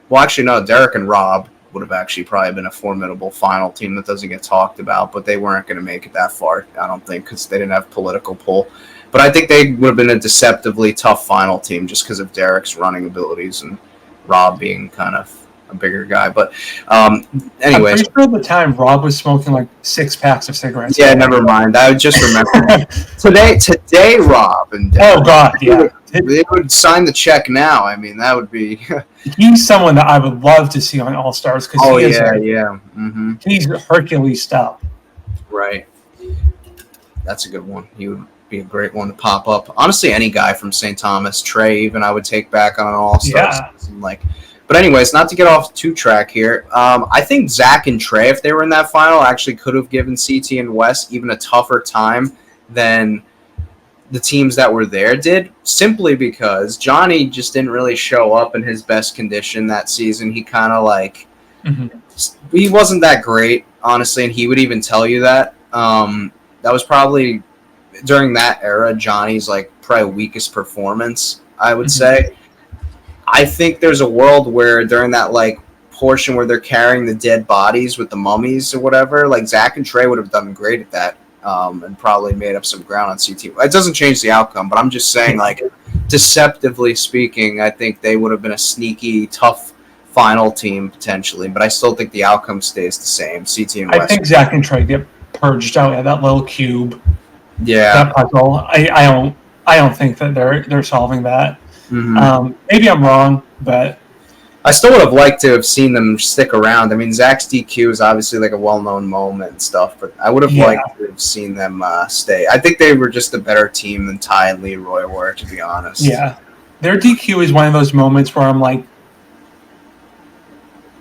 Well, actually, no, Derek and Rob would have actually probably been a formidable final team that doesn't get talked about, but they weren't going to make it that far, I don't think, because they didn't have political pull. But I think they would have been a deceptively tough final team just because of Derek's running abilities and Rob being kind of a bigger guy. But anyway, I'm pretty sure at the time Rob was smoking like 6 packs of cigarettes. Yeah, never mind. I would just remember today, Rob and oh god, yeah, they would sign the check now. I mean, that would be. He's someone that I would love to see on All Stars because Mm-hmm. He's Hercules stuff. Right. That's a good one. He would be a great one to pop up. Honestly, any guy from St. Thomas, Trey, even I would take back on an All Stars. Yeah. Like, But anyways, not to get off too track here, I think Zach and Trey, if they were in that final, actually could have given CT and West even a tougher time than the teams that were there did, simply because Johnny just didn't really show up in his best condition that season. He kind of like, he wasn't that great, honestly, and he would even tell you that. That was probably, during that era, Johnny's like probably weakest performance, I would say. I think there's a world where during that like portion where they're carrying the dead bodies with the mummies or whatever, like Zach and Trey would have done great at that, and probably made up some ground on CT. It doesn't change the outcome, but I'm just saying, like, deceptively speaking, I think they would have been a sneaky, tough final team potentially. But I still think the outcome stays the same. CT and West. I think Zach and Trey get purged out of that little cube. Yeah, that puzzle. I don't think that they're solving that. Maybe I'm wrong, but I still would have liked to have seen them stick around. I mean, Zach's DQ is obviously like a well-known moment and stuff, but I would have liked to have seen them stay. I think they were just a better team than Ty and Leroy were, to be honest. Yeah, their DQ is one of those moments where I'm like,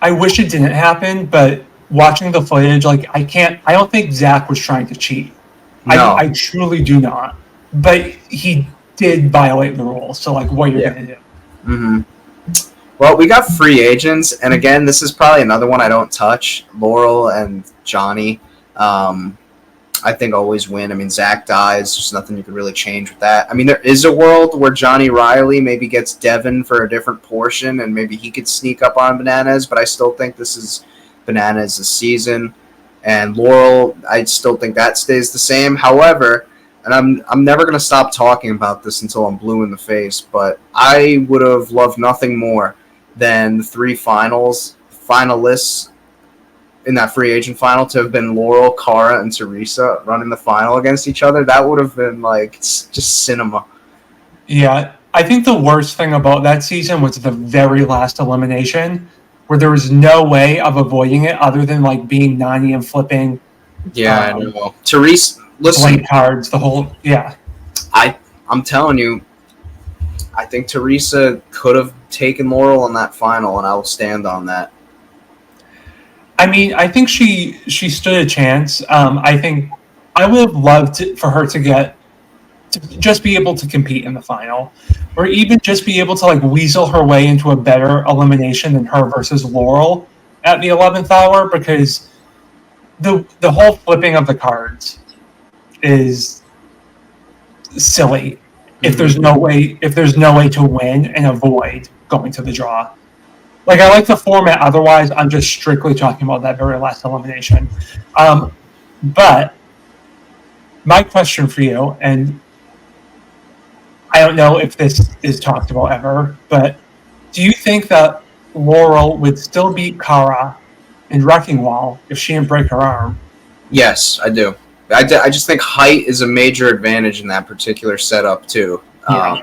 I wish it didn't happen, but watching the footage, like I don't think Zach was trying to cheat. No. I truly do not. But he did violate the rules, so like what you're going to do. Well, we got free agents, and again, this is probably another one I don't touch. Laurel and Johnny, I think always win. I mean, Zach dies. There's nothing you can really change with that. I mean, there is a world where Johnny Riley maybe gets Devin for a different portion, and maybe he could sneak up on Bananas, but I still think this is Bananas' season. And Laurel, I still think that stays the same. However, and I'm never going to stop talking about this until I'm blue in the face, but I would have loved nothing more than the three finalists in that free agent final to have been Laurel, Cara, and Teresa running the final against each other. That would have been like just cinema. Yeah, I think the worst thing about that season was the very last elimination, where there was no way of avoiding it other than like being Nani and flipping. Yeah, I know. Teresa, listen, blank cards, the whole I'm telling you, I think Teresa could have taken Laurel in that final, and I will stand on that. I mean, I think she stood a chance. I think I would have loved for her to just be able to compete in the final, or even just be able to like weasel her way into a better elimination than her versus Laurel at the 11th hour, because the whole flipping of the cards is silly if there's no way to win and avoid going to the draw. Like, I like the format otherwise. I'm just strictly talking about that very last elimination. But my question for you, and I don't know if this is talked about ever, but do you think that Laurel would still beat Cara in Wrecking Wall if she didn't break her arm? Yes, I do. I just think height is a major advantage in that particular setup, too. Yeah.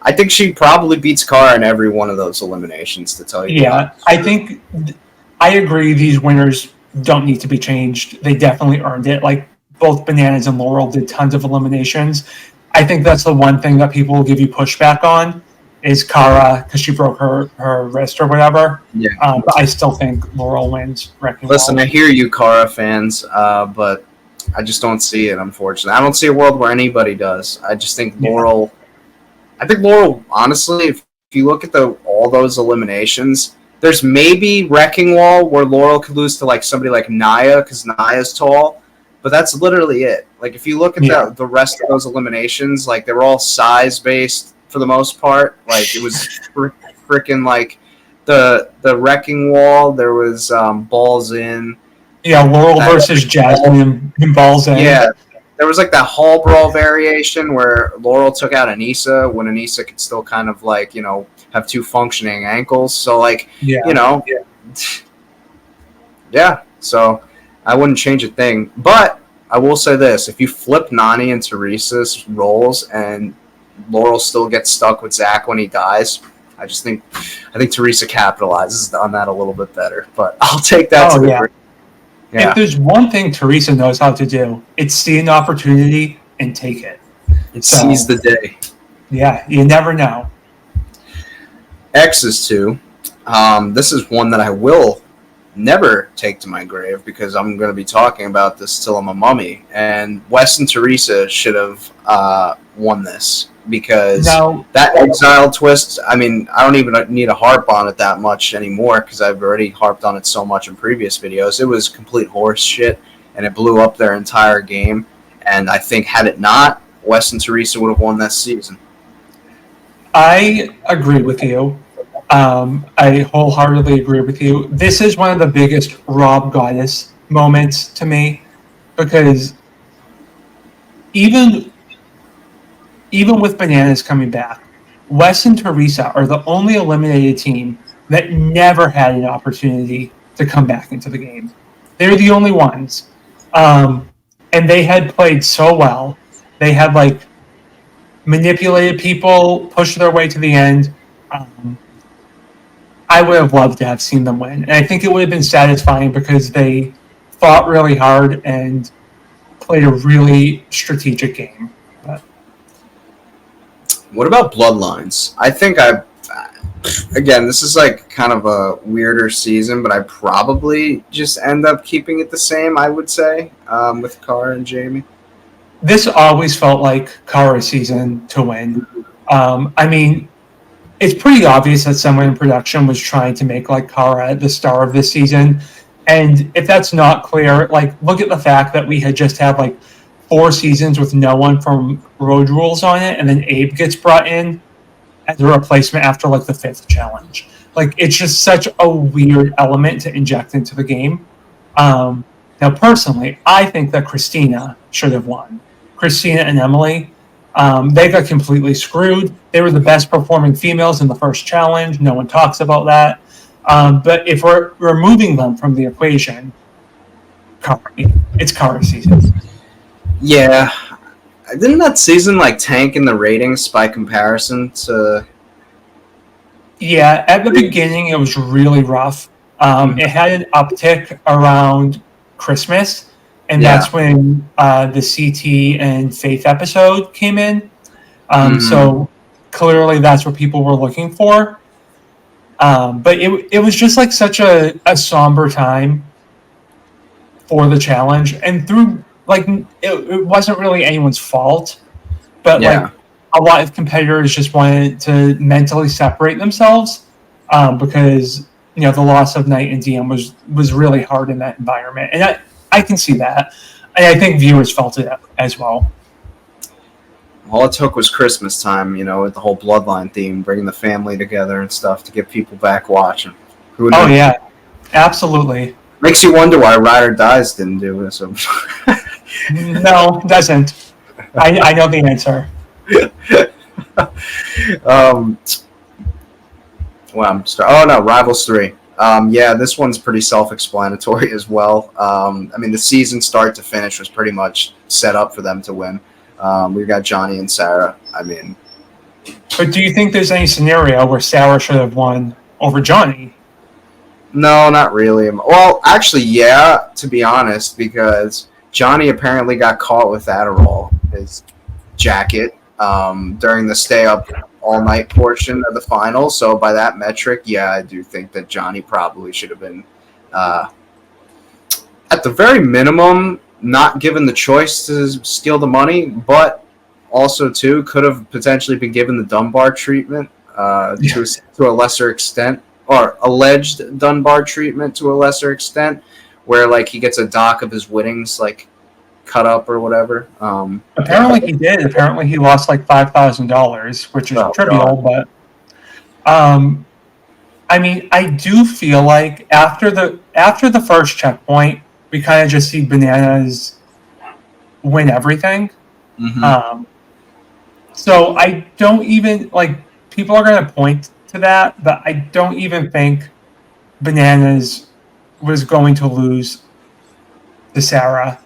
I think she probably beats Cara in every one of those eliminations, to tell you. Yeah, I agree these winners don't need to be changed. They definitely earned it. Like, both Bananas and Laurel did tons of eliminations. I think that's the one thing that people will give you pushback on is Cara, because she broke her wrist or whatever. Yeah. But I still think Laurel wins Wrecking Listen, Wall. I hear you, Cara fans, but I just don't see it, unfortunately. I don't see a world where anybody does. I just think Laurel... I think Laurel, honestly, if you look at all those eliminations, there's maybe Wrecking Wall where Laurel could lose to like somebody like Naya because Naya's tall, but that's literally it. Like, if you look at the rest of those eliminations, like, they were all size-based for the most part. Like, it was freaking like the Wrecking Wall, there was Balls In. Yeah, Laurel versus Jasmine in Balls In. Yeah. There was like that Hall Brawl variation where Laurel took out Anissa when Anissa could still kind of like, have two functioning ankles. So like, so I wouldn't change a thing. But I will say this, if you flip Nani and Teresa's roles and Laurel still gets stuck with Zach when he dies, I think Teresa capitalizes on that a little bit better. But I'll take that If there's one thing Teresa knows how to do, it's see an opportunity and take it. Seize the day. Yeah, you never know. Exes too. This is one that I will never take to my grave because I'm going to be talking about this till I'm a mummy. And Wes and Teresa should have won this because that exile twist, I mean, I don't even need to harp on it that much anymore because I've already harped on it so much in previous videos. It was complete horse shit, and it blew up their entire game. And I think had it not, Wes and Teresa would have won that season. I agree with you. I wholeheartedly agree with you. This is one of the biggest Rob Goddess moments to me because even with Bananas coming back, Wes and Teresa are the only eliminated team that never had an opportunity to come back into the game. They're the only ones. And they had played so well. They had manipulated people, pushed their way to the end. I would have loved to have seen them win. And I think it would have been satisfying because they fought really hard and played a really strategic game. But what about Bloodlines? I think again, this is kind of a weirder season, but I probably just end up keeping it the same, I would say, with Cara and Jamie. This always felt like Cara's season to win. I mean, it's pretty obvious that someone in production was trying to make Cara the star of this season. And if that's not clear, look at the fact that we had just had 4 seasons with no one from Road Rules on it, and then Abe gets brought in as a replacement after the 5th challenge. It's just such a weird element to inject into the game. Now, personally, I think that Christina should have won. Christina and Emily, they got completely screwed. They were the best performing females in the first challenge. No one talks about that. But if we're removing them from the equation, it's Cara's season. Yeah. Didn't that season tank in the ratings by comparison to... Yeah, at the beginning it was really rough. It had an uptick around Christmas, and that's when the CT and Faith episode came in. So clearly that's what people were looking for. But it was just such a somber time for the challenge, and through it wasn't really anyone's fault, but a lot of competitors just wanted to mentally separate themselves because the loss of Knight and DM was really hard in that environment, and I can see that, and I think viewers felt it as well. All it took was Christmas time, with the whole Bloodline theme, bringing the family together and stuff to get people back watching. Who knows? Oh yeah, absolutely. Makes you wonder why Ride or Dies didn't do this. No, it doesn't. I know the answer. Rivals 3. Yeah, this one's pretty self-explanatory as well. I mean, the season start to finish was pretty much set up for them to win. We've got Johnny and Sarah. I mean... But do you think there's any scenario where Sarah should have won over Johnny? No, not really. Well, actually, yeah, to be honest, because Johnny apparently got caught with Adderall, his jacket, during the stay-up all-night portion of the final. So by that metric, yeah, I do think that Johnny probably should have been, at the very minimum, not given the choice to steal the money, but also, too, could have potentially been given the Dunbar treatment to a lesser extent, or alleged Dunbar treatment to a lesser extent, where he gets a dock of his winnings cut up or whatever. Apparently he did. Apparently he lost $5,000, which is trivial. God. But I mean, I do feel like after the first checkpoint, we kind of just see Bananas win everything. Mm-hmm. So I don't even people are going to point to that, but I don't even think Bananas was going to lose to Sarah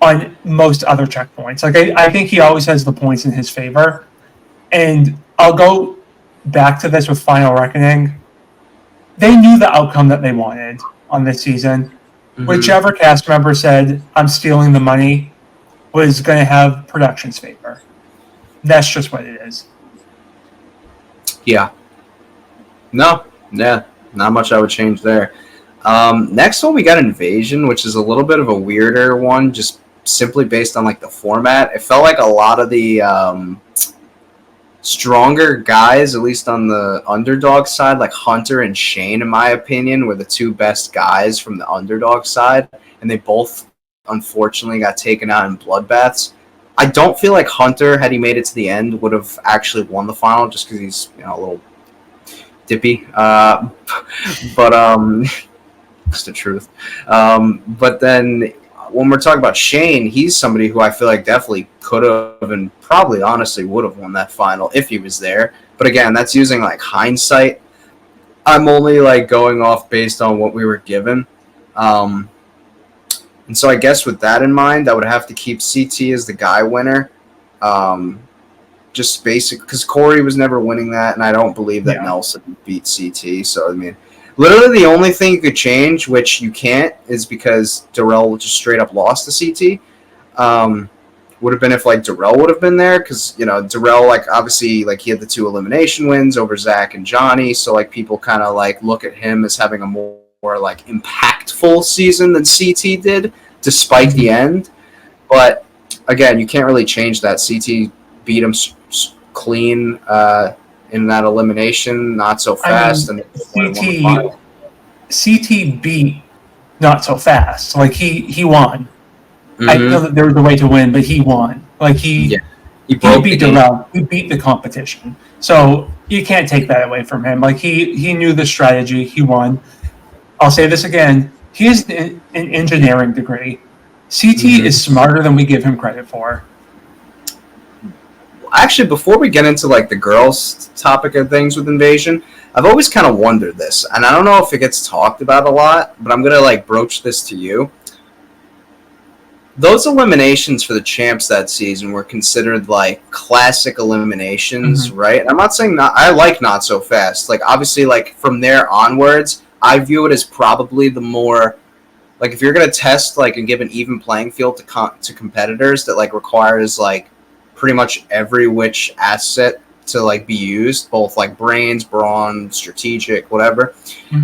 on most other checkpoints. I think he always has the points in his favor. And I'll go back to this with Final Reckoning. They knew the outcome that they wanted on this season. Mm-hmm. Whichever cast member said, I'm stealing the money, was going to have production's favor. That's just what it is. Yeah. No, yeah, not much I would change there. Next one, we got Invasion, which is a little bit of a weirder one, just simply based on like the format. It felt like a lot of the stronger guys, at least on the underdog side, like Hunter and Shane, in my opinion, were the two best guys from the underdog side, and they both unfortunately got taken out in bloodbaths. I don't feel like Hunter, had he made it to the end, would have actually won the final, just because he's a little dippy. But it's the truth. But then when we're talking about Shane, he's somebody who I feel like definitely could have and probably honestly would have won that final if he was there. But again, that's using like hindsight. I'm only like going off based on what we were given. And so I guess with that in mind, I would have to keep CT as the guy winner. Just basic, because Corey was never winning that, and I don't believe that Nelson beat CT. So, I mean, literally the only thing you could change, which you can't, is because Darrell just straight up lost to CT. Would have been if like Darrell would have been there, because Darrell, like, obviously, like, he had the 2 elimination wins over Zach and Johnny, so like people kind of like look at him as having a more like impactful season than CT did, despite the end. But again, you can't really change that. CT beat him clean in that elimination, not so fast. And CT beat not so fast. Like he won. Mm-hmm. I know that there was a way to win, but he won. Like he beat Darrell. He beat the competition. So you can't take that away from him. Like he knew the strategy. He won. I'll say this again. He has an engineering degree. CT is smarter than we give him credit for. Actually, before we get into like the girls' topic of things with Invasion, I've always kind of wondered this, and I don't know if it gets talked about a lot, but I'm gonna like broach this to you. Those eliminations for the champs that season were considered like classic eliminations, right? And I'm not saying I like Not So Fast. Like obviously, like from there onwards, I view it as probably the more, like, if you're gonna test like and give an even playing field to competitors that like requires like pretty much every which asset to like be used, both like brains, brawn, strategic, whatever.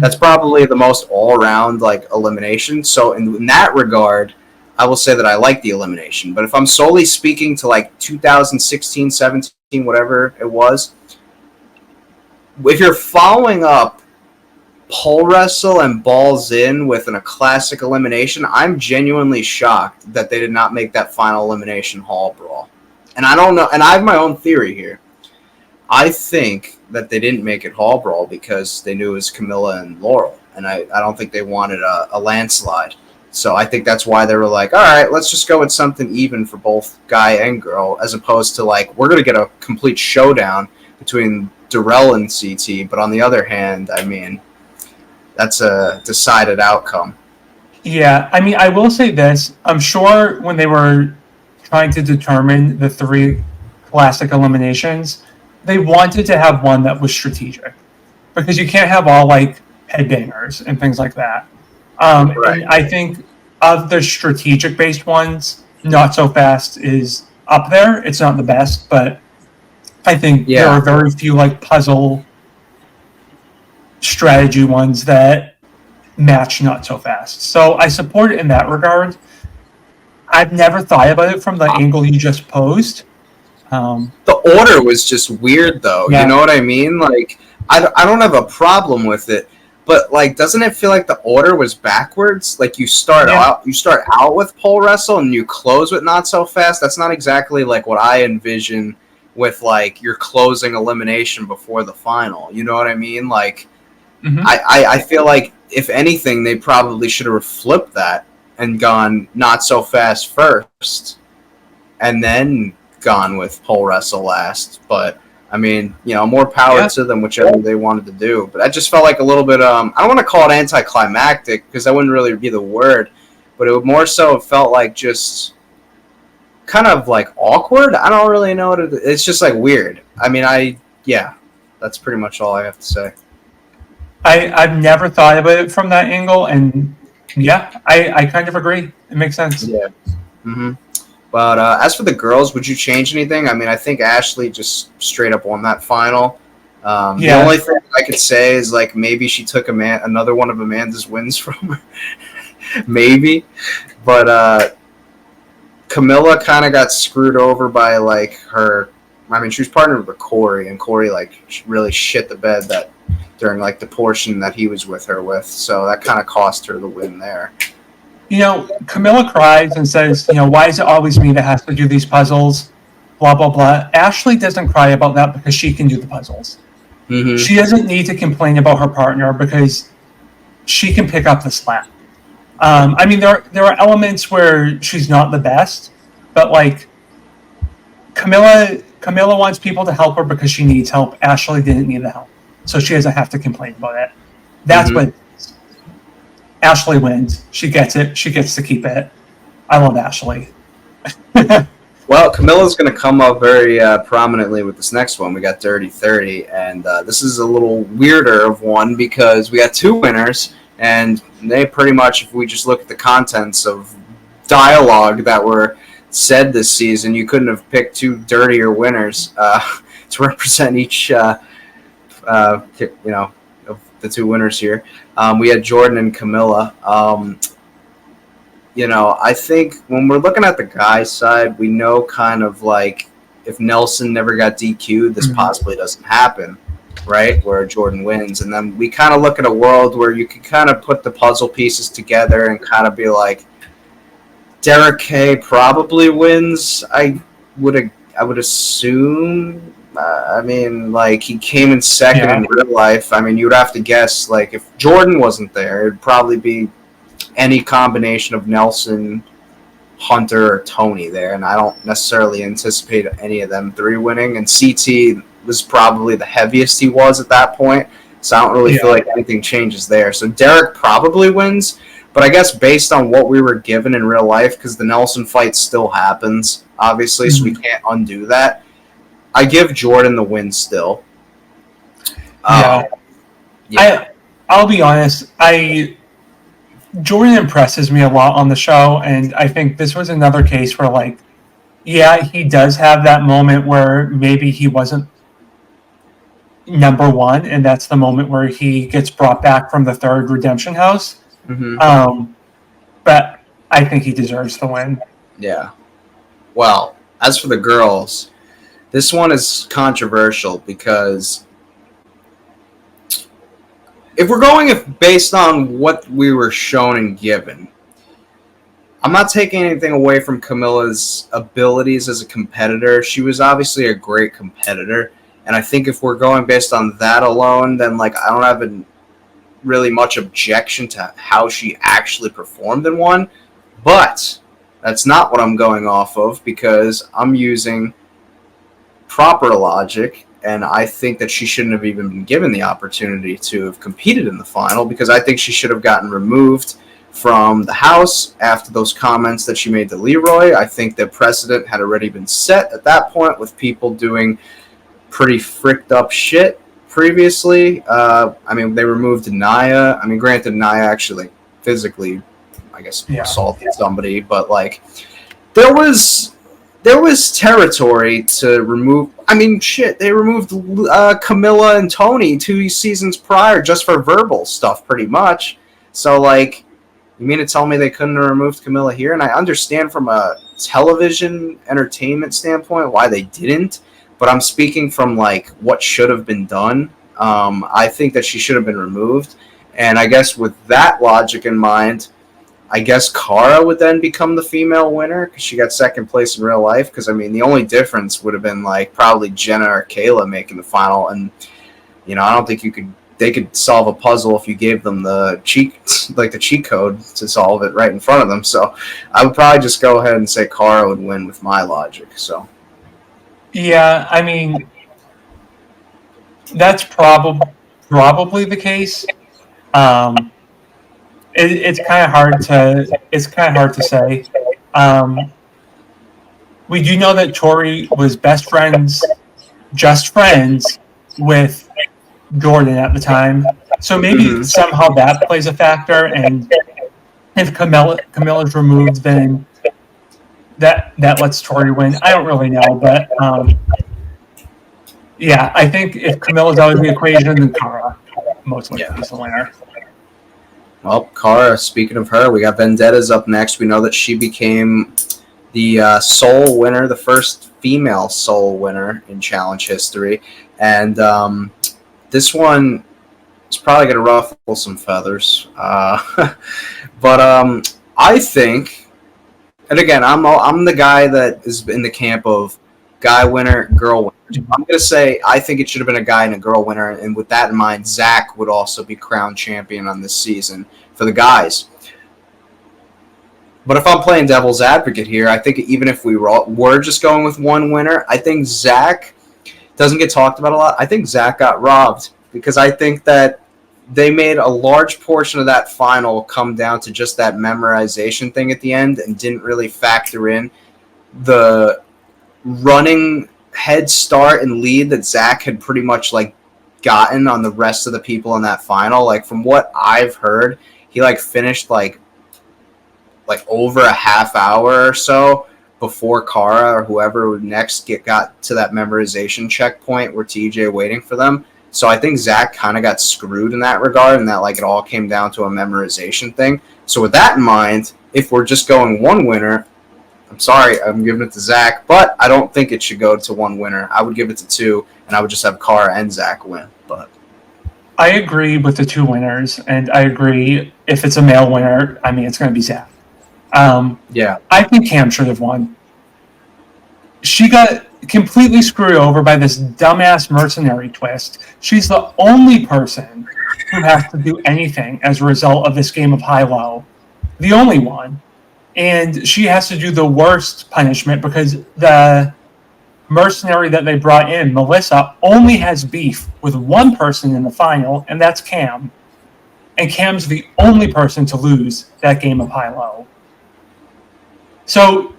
That's probably the most all-around like elimination. So in that regard, I will say that I like the elimination. But if I'm solely speaking to like 2016, 17, whatever it was, if you're following up pole wrestle and balls in within a classic elimination, I'm genuinely shocked that they did not make that final elimination hall brawl. And I don't know, and I have my own theory here. I think that they didn't make it hall brawl because they knew it was Camilla and Laurel, and I don't think they wanted a landslide. So I think that's why they were like, all right, let's just go with something even for both guy and girl, as opposed to like, we're going to get a complete showdown between Darrell and CT, but on the other hand, I mean, that's a decided outcome. Yeah, I mean, I will say this. I'm sure when they were trying to determine the 3 classic eliminations, they wanted to have one that was strategic, because you can't have all like headbangers and things like that. Right. And I think of the strategic based ones, Not So Fast is up there. It's not the best, but I think there are very few like puzzle strategy ones that match Not So Fast. So I support it in that regard. I've never thought about it from the angle you just posed. The order was just weird, though. Yeah. You know what I mean? Like, I don't have a problem with it, but like, doesn't it feel like the order was backwards? Like, you start out with pole wrestle and you close with Not So Fast. That's not exactly like what I envision with like your closing elimination before the final. You know what I mean? Like, I feel like if anything, they probably should have flipped that and gone Not So Fast first, and then gone with pole wrestle last. But I mean, more power to them, whichever they wanted to do. But I just felt like a little bit, I don't want to call it anticlimactic, because that wouldn't really be the word, but it would more so have felt like just kind of like awkward. I don't really know what it is. It's just like weird. I mean, that's pretty much all I have to say. I've never thought about it from that angle, and I kind of agree. It makes sense. Yeah. But as for the girls, would you change anything? I mean, I think Ashley just straight up won that final. The only thing I could say is like maybe she took another one of Amanda's wins from her, maybe, but Camilla kind of got screwed over by like her. I mean, she was partnered with Corey, and Corey like really shit the bed that during like the portion that he was with her with, so that kind of cost her the win there. Camilla cries and says, why is it always me that has to do these puzzles? Blah, blah, blah. Ashley doesn't cry about that because she can do the puzzles. Mm-hmm. She doesn't need to complain about her partner because she can pick up the slack. I mean, there are elements where she's not the best, but like Camilla wants people to help her because she needs help. Ashley didn't need the help, so she doesn't have to complain about it. That's what Ashley wins. She gets it. She gets to keep it. I love Ashley. Well, Camilla's going to come up very prominently with this next one. We got Dirty 30, and this is a little weirder of one because we got two winners, and they pretty much, if we just look at the contents of dialogue that were said this season, you couldn't have picked two dirtier winners to represent each, of the two winners here. We had Jordan and Camilla. I think when we're looking at the guy's side, we know kind of like if Nelson never got DQ'd, this possibly doesn't happen, right? Where Jordan wins. And then we kind of look at a world where you can kind of put the puzzle pieces together and kind of be like, Derek K probably wins. I would assume. I mean, like, he came in second in real life. I mean, you would have to guess, like, if Jordan wasn't there, it'd probably be any combination of Nelson, Hunter, or Tony there, and I don't necessarily anticipate any of them three winning. And CT was probably the heaviest he was at that point, so I don't really feel like anything changes there. So Derek probably wins, but I guess based on what we were given in real life, because the Nelson fight still happens, obviously, so we can't undo that, I give Jordan the win still. I'll be honest, Jordan impresses me a lot on the show, and I think this was another case where, like, he does have that moment where maybe he wasn't number one, and that's the moment where he gets brought back from the third redemption house. But I think he deserves the win. Yeah. Well, as for the girls, this one is controversial because if we're going based on what we were shown and given, I'm not taking anything away from Camilla's abilities as a competitor. She was obviously a great competitor, and I think if we're going based on that alone, then like I don't have really much objection to how she actually performed in one. But that's not what I'm going off of because I'm using proper logic. And I think that she shouldn't have even been given the opportunity to have competed in the final because I think she should have gotten removed from the house after those comments that she made to Leroy. I think the precedent had already been set at that point with people doing pretty fricked up shit previously. I mean, they removed Naya. I mean, granted, Naya actually physically, I guess, assaulted somebody, but like there was territory to remove. I mean, shit, they removed Camilla and Tony 2 seasons prior just for verbal stuff, pretty much. So, like, you mean to tell me they couldn't have removed Camilla here? And I understand from a television entertainment standpoint why they didn't, but I'm speaking from, like, what should have been done. I think that she should have been removed. And I guess with that logic in mind, I guess Cara would then become the female winner because she got second place in real life. Because, I mean, the only difference would have been, like, probably Jenna or Kayla making the final. And, I don't think they could solve a puzzle if you gave them the cheat code to solve it right in front of them. So I would probably just go ahead and say Cara would win with my logic. So. Yeah, I mean, that's probably the case. It's kind of hard to say. We do know that Tori was just friends with Jordan at the time, so maybe somehow that plays a factor. And if Camilla's removed, then that lets Tori win. I don't really know, but Yeah, I think if Camilla's out of the equation, then Cara most likely is the winner. Well, Cara, speaking of her, we got Vendettas up next. We know that she became the Soul winner, the first female Soul winner in Challenge history. And this one is probably going to ruffle some feathers. But I think, and again, I'm the guy that is in the camp of guy winner, girl winner. I'm going to say I think it should have been a guy and a girl winner. And with that in mind, Zach would also be crowned champion on this season for the guys. But if I'm playing devil's advocate here, I think even if we were just going with one winner, I think Zach doesn't get talked about a lot. I think Zach got robbed because I think that they made a large portion of that final come down to just that memorization thing at the end and didn't really factor in the running head start and lead that Zach had pretty much like gotten on the rest of the people in that final. Like from what I've heard, he like finished like over a half hour or so before Cara or whoever would next got to that memorization checkpoint where TJ waiting for them. So I think Zach kind of got screwed in that regard, and that like it all came down to a memorization thing. So with that in mind, if we're just going one winner, I'm sorry, I'm giving it to Zach, but I don't think it should go to one winner. I would give it to two, and I would just have Cara and Zach win. But I agree with the two winners, and I agree if it's a male winner, I mean, it's going to be Zach. Yeah. I think Cam should have won. She got completely screwed over by this dumbass mercenary twist. She's the only person who has to do anything as a result of this game of high-low. The only one. And she has to do the worst punishment because the mercenary that they brought in, Melissa, only has beef with one person in the final, and that's Cam. And Cam's the only person to lose that game of high-low. So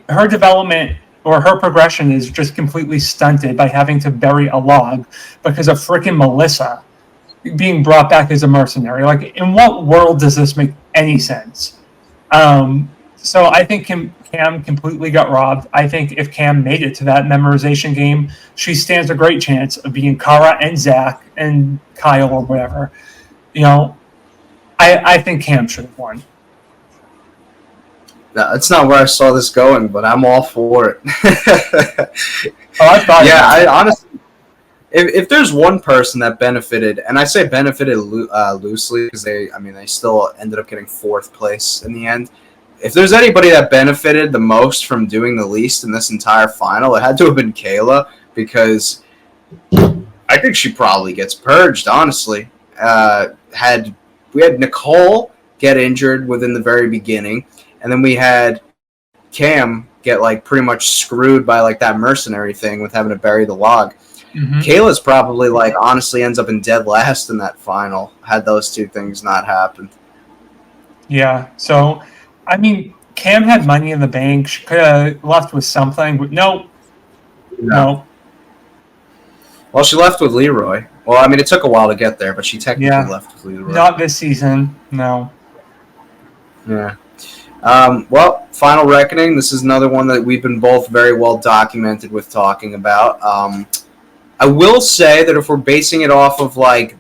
her development or her progression is just completely stunted by having to bury a log because of freaking Melissa being brought back as a mercenary. Like, in what world does this make any sense? So I think Cam completely got robbed. I think if Cam made it to that memorization game, she stands a great chance of being Cara and Zach and Kyle or whatever. You know, I think Cam should have won. No, that's not where I saw this going, but I'm all for it. I thought. Yeah, I honestly, if there's one person that benefited, and I say benefited loosely because they still ended up getting fourth place in the end. If there's anybody that benefited the most from doing the least in this entire final, it had to have been Kayla, because I think she probably gets purged, honestly. We had Nicole get injured within the very beginning, and then we had Cam get like pretty much screwed by like that mercenary thing with having to bury the log. Mm-hmm. Kayla's probably like honestly ends up in dead last in that final had those two things not happened. Yeah, so I mean, Cam had money in the bank. She could have left with something, but no. Well, she left with Leroy. Well, I mean, it took a while to get there, but she technically left with Leroy. Not this season, no. Yeah. Well, Final Reckoning. This is another one that we've been both very well documented with talking about. I will say that if we're basing it off of like,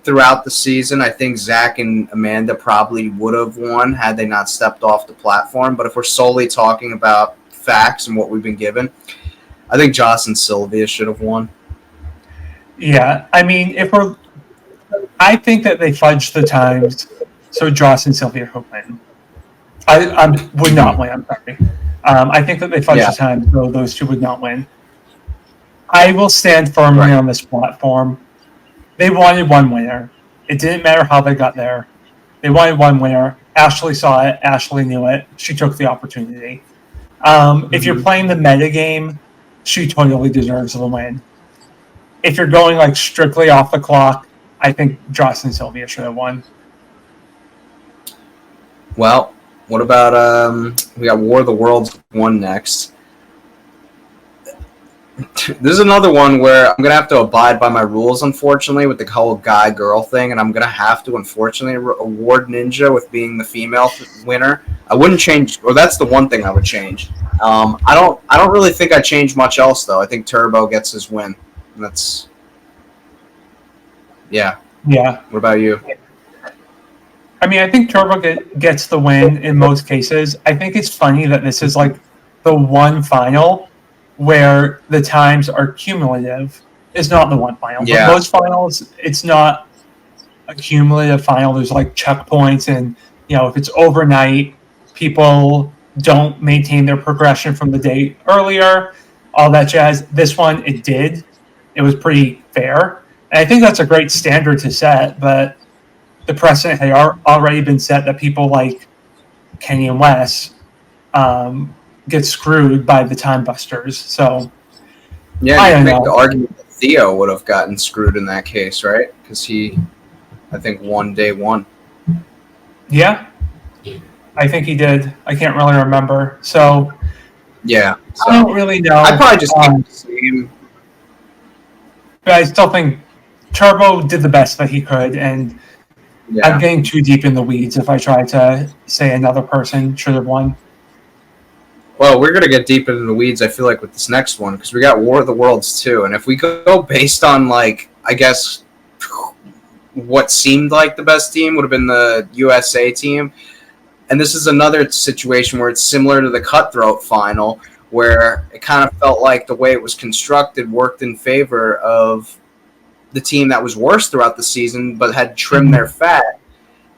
throughout the season, I think Zach and Amanda probably would have won had they not stepped off the platform. But if we're solely talking about facts and what we've been given, I think Joss and Sylvia should have won. Yeah, I mean, I think that they fudged the times, so Joss and Sylvia could win. I would not win. I'm sorry. I think that they fudged the times, so those two would not win. I will stand firmly on this platform. They wanted one winner. It didn't matter how they got there. They wanted one winner. Ashley saw it. Ashley knew it. She took the opportunity. If you're playing the meta game, she totally deserves the win. If you're going like strictly off the clock, I think Joss and Sylvia should have won. Well, what about we got War of the Worlds 1 next. This is another one where I'm going to have to abide by my rules, unfortunately, with the whole guy-girl thing, and I'm going to have to, unfortunately, award Ninja with being the female winner. I wouldn't change, or that's the one thing I would change. I don't really think I changed much else though. I think Turbo gets his win. And that's yeah. Yeah. What about you? I mean, I think Turbo gets the win in most cases. I think it's funny that this is like the one final where the times are cumulative. It's not the one final. Yeah. But most finals, it's not a cumulative final. There's like checkpoints, and if it's overnight, people don't maintain their progression from the day earlier, all that jazz. This one, it did. It was pretty fair. And I think that's a great standard to set, but the precedent had already been set that people like Kenny and Wes get screwed by the Time Busters. So, yeah, you can make the argument that Theo would have gotten screwed in that case, right? Because he, I think, won day one. Yeah, I think he did. I can't really remember. So, yeah, so I don't really know. I'd probably just keep the same. But I still think Turbo did the best that he could, and I'm getting too deep in the weeds if I try to say another person should have won. Well, we're going to get deep into the weeds, I feel like, with this next one, because we got War of the Worlds, too. And if we go based on, like, I guess, what seemed like the best team would have been the USA team. And this is another situation where it's similar to the Cutthroat final, where it kind of felt like the way it was constructed worked in favor of the team that was worse throughout the season but had trimmed their fat,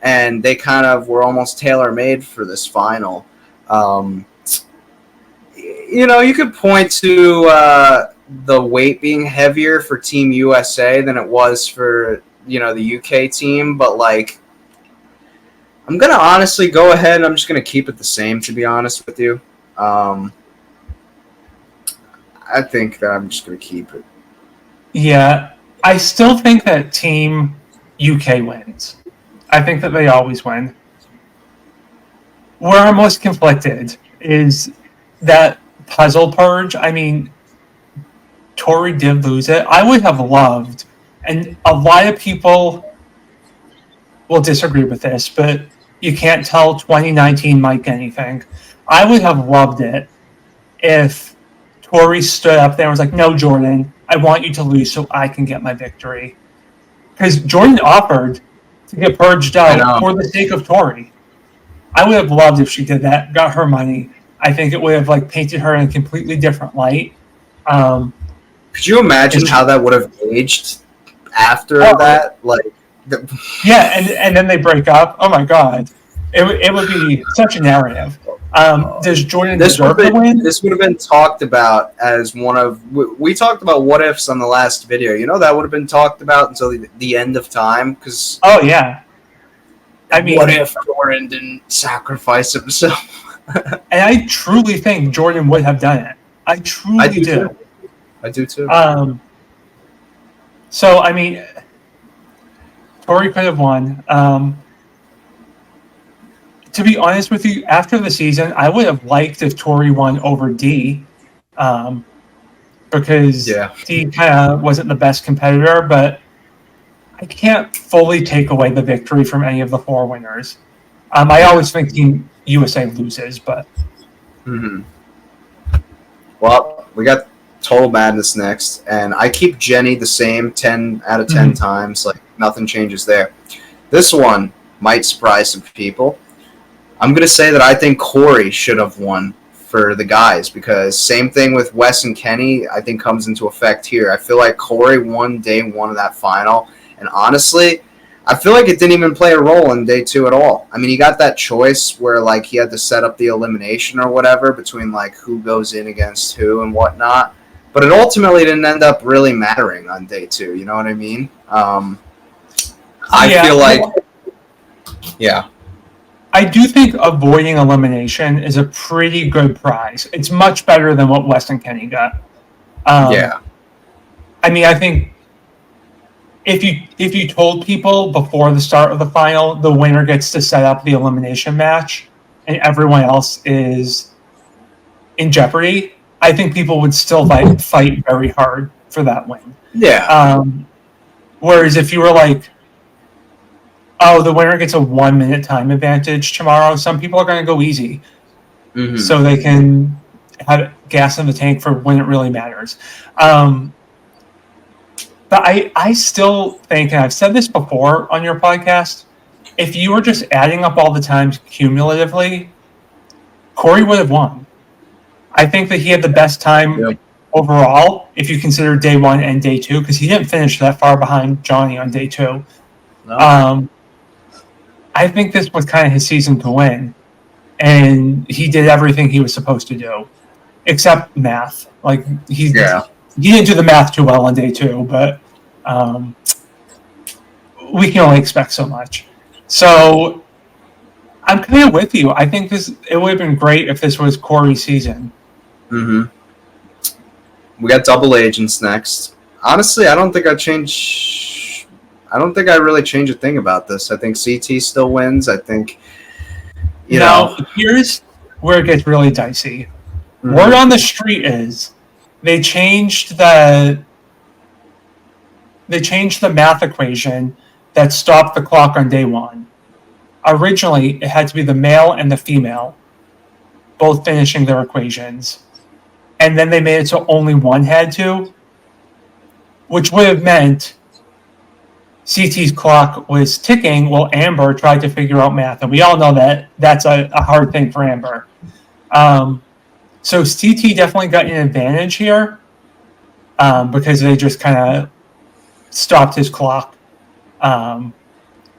and they kind of were almost tailor-made for this final. You could point to the weight being heavier for Team USA than it was for the UK team, but like I'm gonna honestly go ahead and I'm just gonna keep it the same, to be honest with you. I think that I'm just gonna keep it. Yeah, I still think that Team UK wins. I think that they always win. Where I'm most conflicted is that puzzle purge. I mean, Tori did lose it. I would have loved, and a lot of people will disagree with this, but you can't tell 2019 Mike anything. I would have loved it if Tori stood up there and was like, "No, Jordan, I want you to lose so I can get my victory." Because Jordan offered to get purged out for the sake of Tori. I would have loved if she did that, got her money. I think it would have painted her in a completely different light. Could you imagine how that would have aged after that? Yeah, and then they break up. Oh my God, it would be such a narrative. Does Jordan deserve the win? This would have been talked about as one of... We talked about what ifs on the last video. That would have been talked about until the end of time. Cause oh, yeah. I mean, what if Jordan didn't sacrifice himself? And I truly think Jordan would have done it. I truly do. I do too. So, I mean, Tori could have won. To be honest with you, after the season, I would have liked if Tori won over D, because D kind of wasn't the best competitor, but I can't fully take away the victory from any of the four winners. I always think Team USA loses, but... Mm-hmm. Well, we got Total Madness next, and I keep Jenny the same 10 out of 10 times. Nothing changes there. This one might surprise some people. I'm going to say that I think Corey should have won for the guys, because same thing with Wes and Kenny, I think, comes into effect here. I feel like Corey won day one of that final, and honestly, I feel like it didn't even play a role in day two at all. I mean, he got that choice where, he had to set up the elimination or whatever between, who goes in against who and whatnot. But it ultimately didn't end up really mattering on day two. You know what I mean? I feel like... Yeah. I do think avoiding elimination is a pretty good prize. It's much better than what Wes and Kenny got. Yeah. I mean, I think if you told people before the start of the final, the winner gets to set up the elimination match and everyone else is in jeopardy, I think people would still fight very hard for that win. Yeah. Whereas if you were like, oh, the winner gets a 1 minute time advantage tomorrow, some people are going to go easy. Mm-hmm. So they can have gas in the tank for when it really matters. But I still think, and I've said this before on your podcast, if you were just adding up all the times cumulatively, Corey would have won. I think that he had the best time overall, if you consider day 1 and day 2, because he didn't finish that far behind Johnny on day 2. No. I think this was kind of his season to win, and he did everything he was supposed to do, except math. Like he didn't do the math too well on day 2, but we can only expect so much. So I'm kind of with you. I think it would have been great if this was Corey's season. Mm-hmm. We got double agents next. Honestly, I don't think I really change a thing about this. I think CT still wins. I think, Now, here's where it gets really dicey. Mm-hmm. Word on the street is they changed the math equation that stopped the clock on day 1. Originally, it had to be the male and the female both finishing their equations. And then they made it so only one had to, which would have meant CT's clock was ticking while Amber tried to figure out math. And we all know that that's a hard thing for Amber. So CT definitely got an advantage here because they just kind of stopped his clock while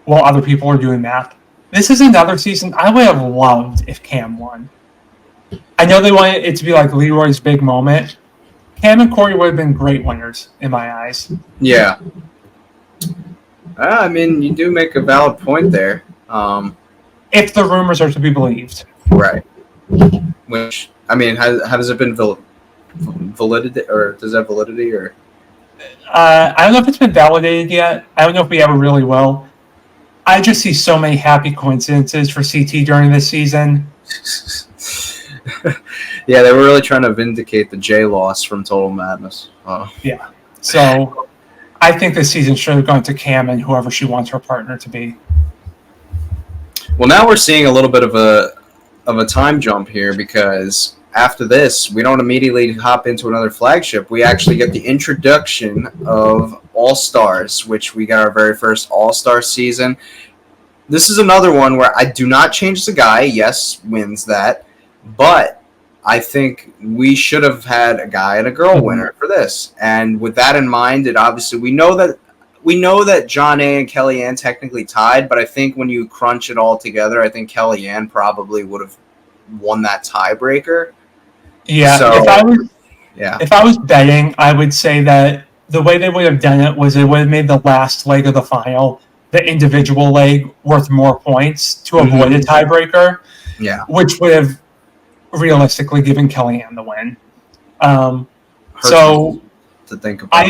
other people were doing math. This is another season I would have loved if Cam won. I know they wanted it to be like Leroy's big moment. Cam and Corey would have been great winners in my eyes. Yeah. I mean, you do make a valid point there. If the rumors are to be believed. Right. Which, I mean, has it been validity, or does that validity, or? I don't know if it's been validated yet. I don't know if we ever really will. I just see so many happy coincidences for CT during this season. Yeah, they were really trying to vindicate the J loss from Total Madness. Yeah. So I think this season should have gone to Cam and whoever she wants her partner to be. Well, now we're seeing a little bit of a time jump here, because after this, we don't immediately hop into another flagship. We actually get the introduction of All-Stars, which we got our very first All-Star season. This is another one where I do not change the guy. Yes, wins that. But I think we should have had a guy and a girl winner for this. And with that in mind, we know that John A. and Kellyanne technically tied, but I think when you crunch it all together, I think Kellyanne probably would have won that tiebreaker. Yeah, so, if I was betting, I would say that the way they would have done it was they would have made the last leg of the final, the individual leg, worth more points to avoid a tiebreaker. Yeah, which would have realistically given Kellyanne the win. So to think about.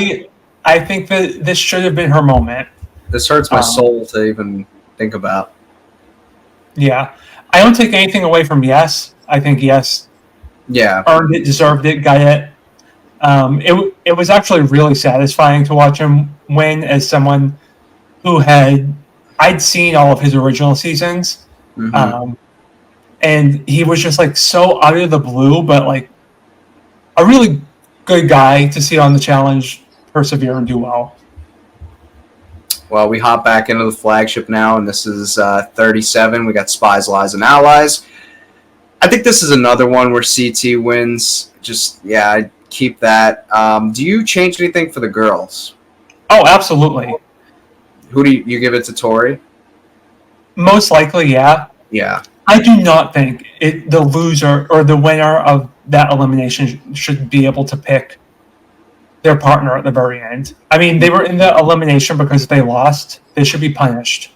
I think that this should have been her moment. This hurts my soul to even think about. Yeah, I don't take anything away from Yes. I think Yes. Yeah, earned it, deserved it, got it. It was actually really satisfying to watch him win as someone who I'd seen all of his original seasons, and he was just like so out of the blue, but like a really good guy to see on the challenge persevere and do well. Well, we hop back into the flagship now, and this is 37. We got Spies, Lies, and Allies. I think this is another one where CT wins. I'd keep that. Do you change anything for the girls? Oh, absolutely. Who do you give it to? Tori? Most likely, yeah. Yeah. I do not think the loser or the winner of that elimination should be able to pick their partner at the very end. I mean, they were in the elimination because they lost. They should be punished.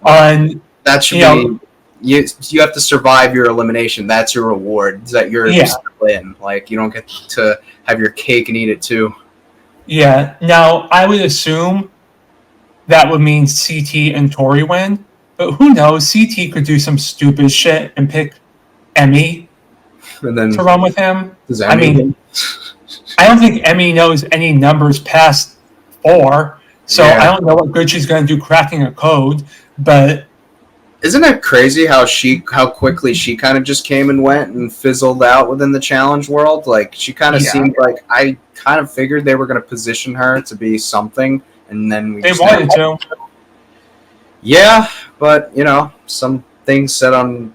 That should be... You have to survive your elimination. That's your reward. Is that you're still in. Like, you don't get to have your cake and eat it too. Yeah. Now, I would assume that would mean CT and Tori win. But who knows? CT could do some stupid shit and pick Emmy and then to run with him. I mean, I don't think Emmy knows any numbers past 4. So I don't know what good she's going to do cracking a code. But Isn't it crazy how quickly she kind of just came and went and fizzled out within the challenge world? Like, she kind of seemed like, I kind of figured they were going to position her to be something, and then they wanted to. Yeah, but some things said on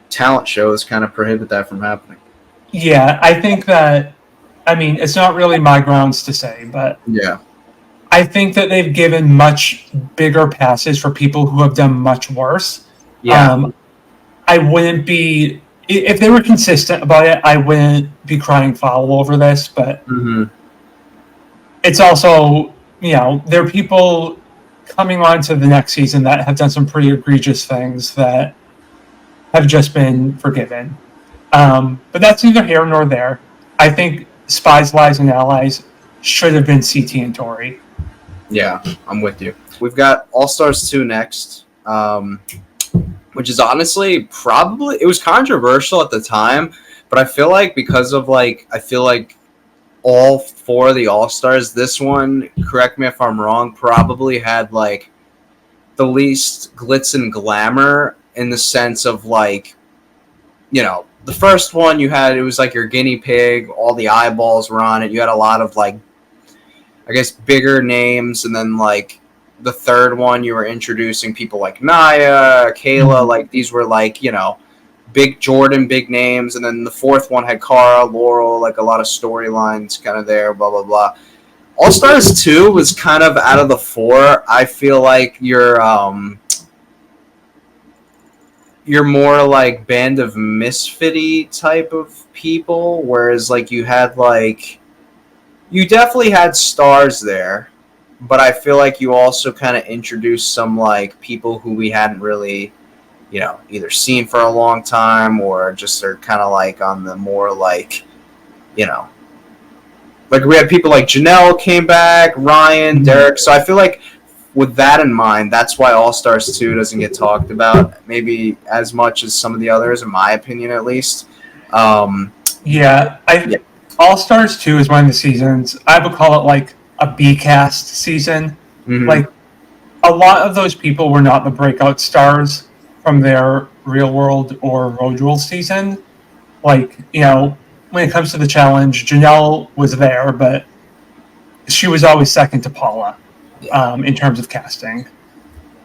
talent shows kind of prohibit that from happening. Yeah, I think that. I mean, it's not really my grounds to say, but yeah, I think that they've given much bigger passes for people who have done much worse. Yeah. I wouldn't be, if they were consistent about it, I wouldn't be crying foul over this, but it's also, there are people coming on to the next season that have done some pretty egregious things that have just been forgiven. But that's neither here nor there. I think Spies, Lies, and Allies should have been CT and Tori. Yeah, I'm with you. We've got All Stars 2 next, which is honestly it was controversial at the time, but I feel like because of all 4 of the All Stars, this one, correct me if I'm wrong, probably had like the least glitz and glamour in the sense of like, the first one it was like your guinea pig, all the eyeballs were on it. You had a lot of like, I guess, bigger names, and then like the third one you were introducing people like Naya, Kayla, like these were like, big Jordan, big names, and then the fourth one had Cara, Laurel, like a lot of storylines kind of there, blah blah blah. All Stars 2 was kind of out of the 4. I feel like you're more like Band of Misfit-y type of people, whereas like you definitely had stars there, but I feel like you also kind of introduced some like people who we hadn't really, either seen for a long time or just are kind of like on the more like, like we had people like Janelle came back, Ryan, Derek. So I feel like with that in mind, that's why All Stars 2 doesn't get talked about maybe as much as some of the others, in my opinion, at least. All Stars 2 is one of the seasons, I would call it like a B-cast season. Like, a lot of those people were not the breakout stars from their Real World or Road Rules season. Like, when it comes to the challenge, Janelle was there, but she was always second to Paula in terms of casting.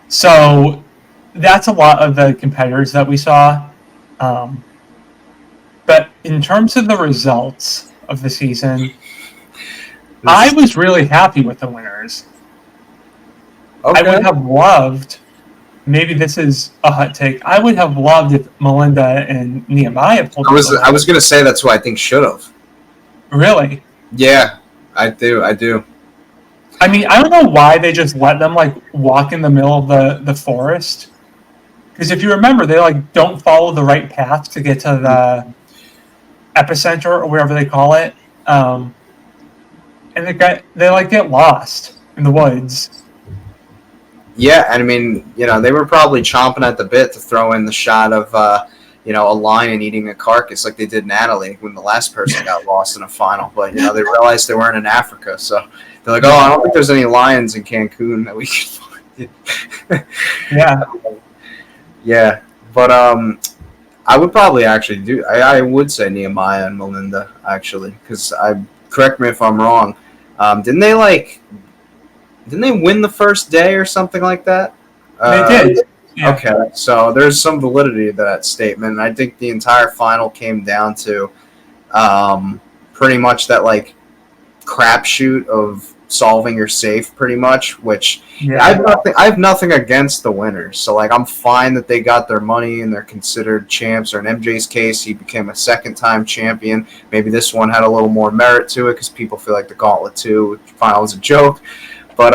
So that's a lot of the competitors that we saw. But in terms of the results of the season, I was really happy with the winners. Okay. I would have loved, maybe this is a hot take, I would have loved if Melinda and Nehemiah pulled it. I was going to say that's who I think should have. Really? Yeah, I do. I mean, I don't know why they just let them like walk in the middle of the forest. Because if you remember, they like don't follow the right path to get to the epicenter or whatever they call it, and they like get lost in the woods. Yeah, and I mean, they were probably chomping at the bit to throw in the shot of a lion eating a carcass like they did Natalie when the last person got lost in a final. But they realized they weren't in Africa, so they're like, oh, I don't think there's any lions in Cancun that we can find. Yeah, but I would probably actually I would say Nehemiah and Melinda, actually, because correct me if I'm wrong. Didn't they win the first day or something like that? They did. Yeah. Okay, so there's some validity to that statement. And I think the entire final came down to pretty much that like crapshoot of solving your safe, pretty much. Which I have nothing against the winners. So like I'm fine that they got their money and they're considered champs. Or in MJ's case, he became a second-time champion. Maybe this one had a little more merit to it because people feel like the Gauntlet 2 final was a joke. But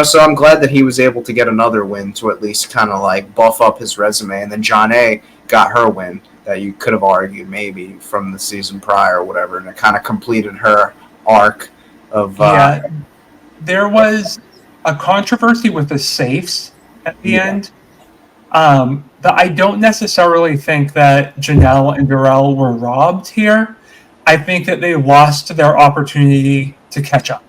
so I'm glad that he was able to get another win to at least kind of like buff up his resume. And then John A got her win that you could have argued maybe from the season prior or whatever, and it kind of completed her arc of. There was a controversy with the safes at the end. That I don't necessarily think that Janelle and Durrell were robbed here. I think that they lost their opportunity to catch up.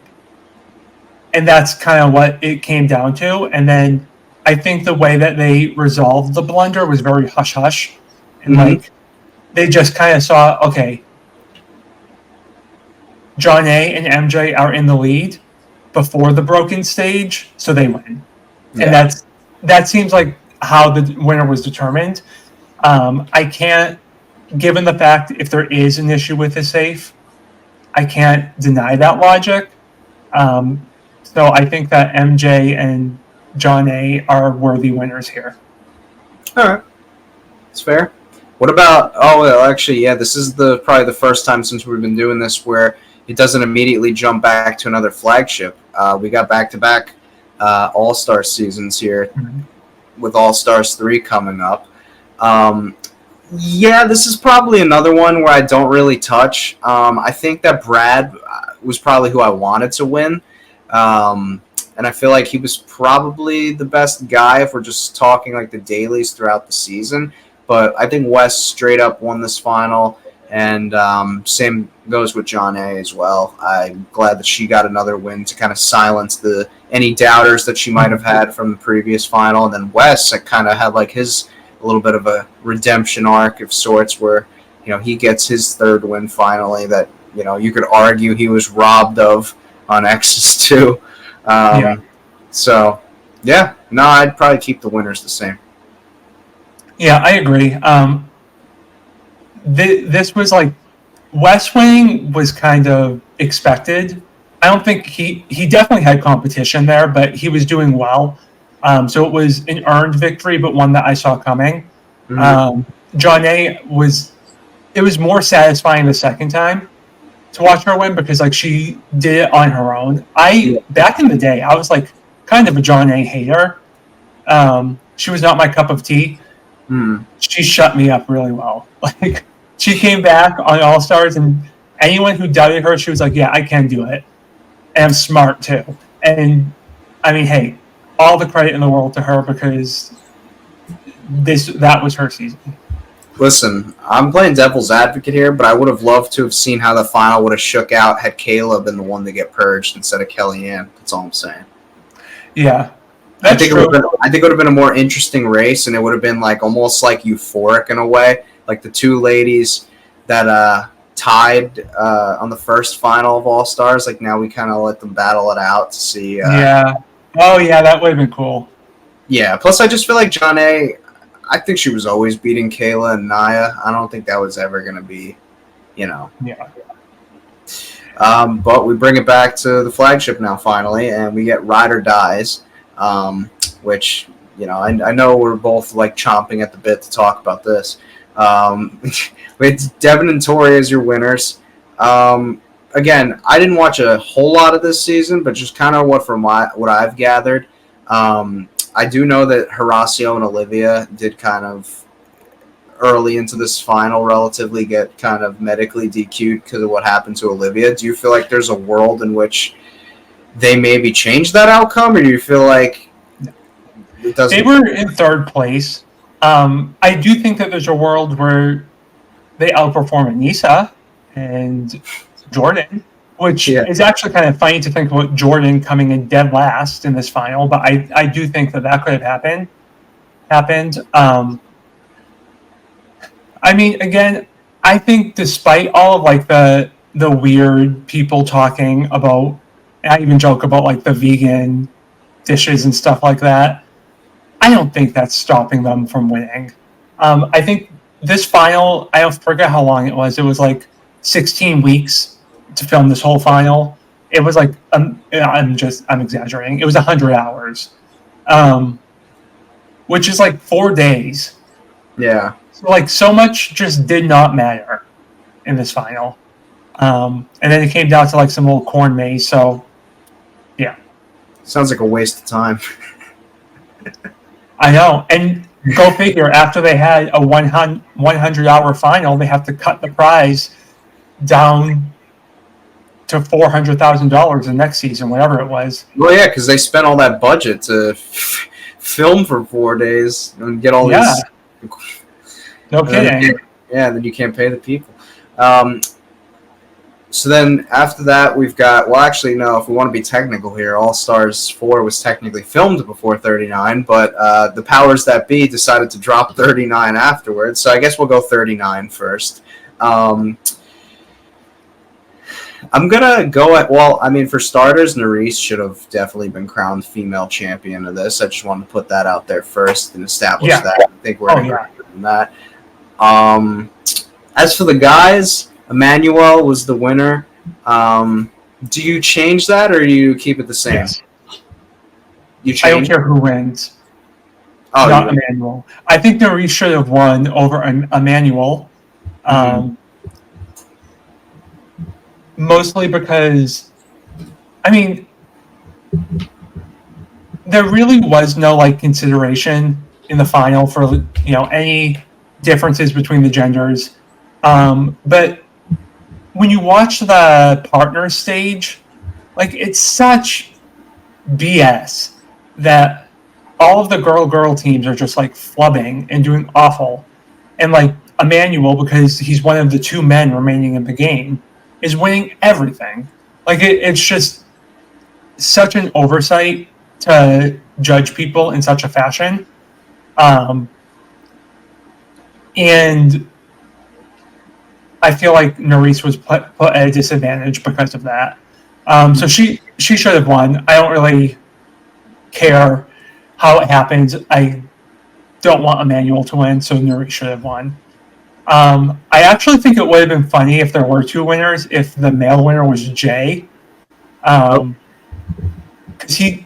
And that's kind of what it came down to. And then I think the way that they resolved the blunder was very hush-hush. And, like, they just kind of saw, okay, John A. and MJ are in the lead before the broken stage, so they win. Yeah. And that seems like how the winner was determined. I can't, given the fact if there is an issue with the safe, I can't deny that logic. So I think that MJ and John A. are worthy winners here. All right. That's fair. What about, oh, well, actually, yeah, this is probably the first time since we've been doing this where it doesn't immediately jump back to another flagship. We got back-to-back All-Star seasons here with All-Stars 3 coming up. Yeah, this is probably another one where I don't really touch. I think that Brad was probably who I wanted to win. And I feel like he was probably the best guy if we're just talking like the dailies throughout the season. But I think Wes straight up won this final, and same goes with John A. as well. I'm glad that she got another win to kind of silence any doubters that she might have had from the previous final. And then Wes kind of had like his a little bit of a redemption arc of sorts where, he gets his third win finally that, you could argue he was robbed of on Exes 2. So, yeah, no, I'd probably keep the winners the same. Yeah, I agree. This was like, West winning was kind of expected. I don't think he definitely had competition there, but he was doing well. So it was an earned victory, but one that I saw coming. John A. it was more satisfying the second time to watch her win because like she did it on her own. Back in the day, I was like kind of a John A. hater. She was not my cup of tea. She shut me up really well. Like she came back on All Stars, and anyone who doubted her, she was like, "Yeah, I can do it, and I'm smart too." And I mean, hey, all the credit in the world to her because that was her season. Listen, I'm playing devil's advocate here, but I would have loved to have seen how the final would have shook out had Kayla been the one to get purged instead of Kellyanne. That's all I'm saying. Yeah. I think it would have been a more interesting race, and it would have been like almost like euphoric in a way, like the two ladies that tied on the first final of All Stars. Like now we kind of let them battle it out to see. Yeah. Oh yeah, that would have been cool. Yeah. Plus, I just feel like John A. I think she was always beating Kayla and Naya. I don't think that was ever going to be, Yeah. But we bring it back to the flagship now, finally, and we get Ride or Dies. Which, I know we're both like chomping at the bit to talk about this. With Devin and Tori as your winners. Again, I didn't watch a whole lot of this season, but just kind of what I've gathered. I do know that Horacio and Olivia did kind of early into this final relatively get kind of medically DQ'd because of what happened to Olivia. Do you feel like there's a world in which they maybe change that outcome, or do you feel like it doesn't? They were in third place. I do think that there's a world where they outperform Anissa and Jordan, which is actually kind of funny to think about Jordan coming in dead last in this final, but I do think that could have happened. I mean, again, I think despite all of like the weird people talking about, I even joke about like the vegan dishes and stuff like that, I don't think that's stopping them from winning. I think this final, I don't forget how long it was. It was like 16 weeks to film this whole final. It was like, I'm exaggerating. It was 100 hours, which is like 4 days. Yeah. So like so much just did not matter in this final. And then it came down to like some little corn maze. So yeah. Sounds like a waste of time. I know. And go figure, after they had a 100-hour final, they have to cut the prize down to $400,000 the next season, whatever it was. Well, yeah, because they spent all that budget to film for 4 days and get all these. No kidding. Then you can't pay the people. So then after that, we've got, well, actually, no, if we want to be technical here, All Stars 4 was technically filmed before 39, but the powers that be decided to drop 39 afterwards. So I guess we'll go 39 first. I'm going to go at, well, I mean, for starters, Nerys should have definitely been crowned female champion of this. I just wanted to put that out there first and establish that. I think we're in that. As for the guys, Emmanuel was the winner. Do you change that or do you keep it the same? Yes. You change? I don't care who wins. Oh, not Emmanuel. I think Nerys should have won over Emmanuel. Mostly because, I mean, there really was no consideration in the final for any differences between the genders. But when you watch the partner stage, it's such BS that all of the girl teams are just flubbing and doing awful, and Emmanuel, because he's one of the two men remaining in the game, is winning everything. It's just such an oversight to judge people in such a fashion, and I feel like Nerys was put at a disadvantage because of that. So she should have won. I don't really care how it happens. I don't want Emmanuel to win, so Nerys should have won. I actually think it would have been funny if there were two winners, if the male winner was Jay. Because he,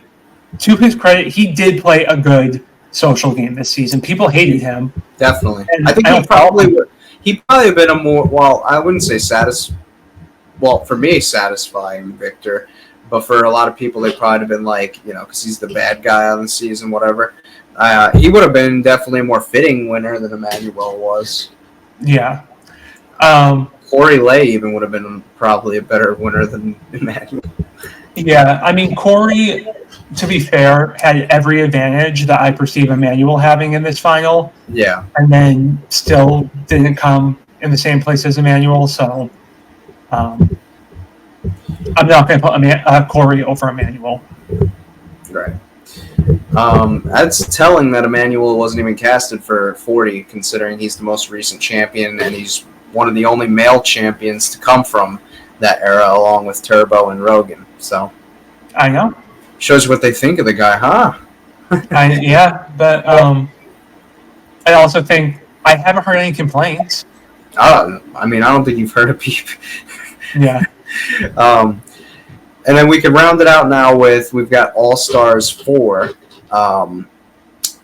to his credit, he did play a good social game this season. People hated him. Definitely. I think he probably would. He'd probably have been a more, well, I wouldn't say for me, satisfying victor, but for a lot of people, they probably have been because he's the bad guy on the season, whatever. He would have been definitely a more fitting winner than Emmanuel was. Yeah. Corey Lay even would have been probably a better winner than Emmanuel. Yeah, I mean, Corey, to be fair, had every advantage that I perceive Emmanuel having in this final. Yeah. And then still didn't come in the same place as Emmanuel, so I'm not going to put Corey over Emmanuel. Right. That's telling that Emmanuel wasn't even casted for 40, considering he's the most recent champion, and he's one of the only male champions to come from that era, along with Turbo and Rogan. So I know. Shows what they think of the guy, huh? Yeah, but I also think I haven't heard any complaints. I mean, I don't think you've heard a peep. Yeah. And then we can round it out now we've got All Stars 4,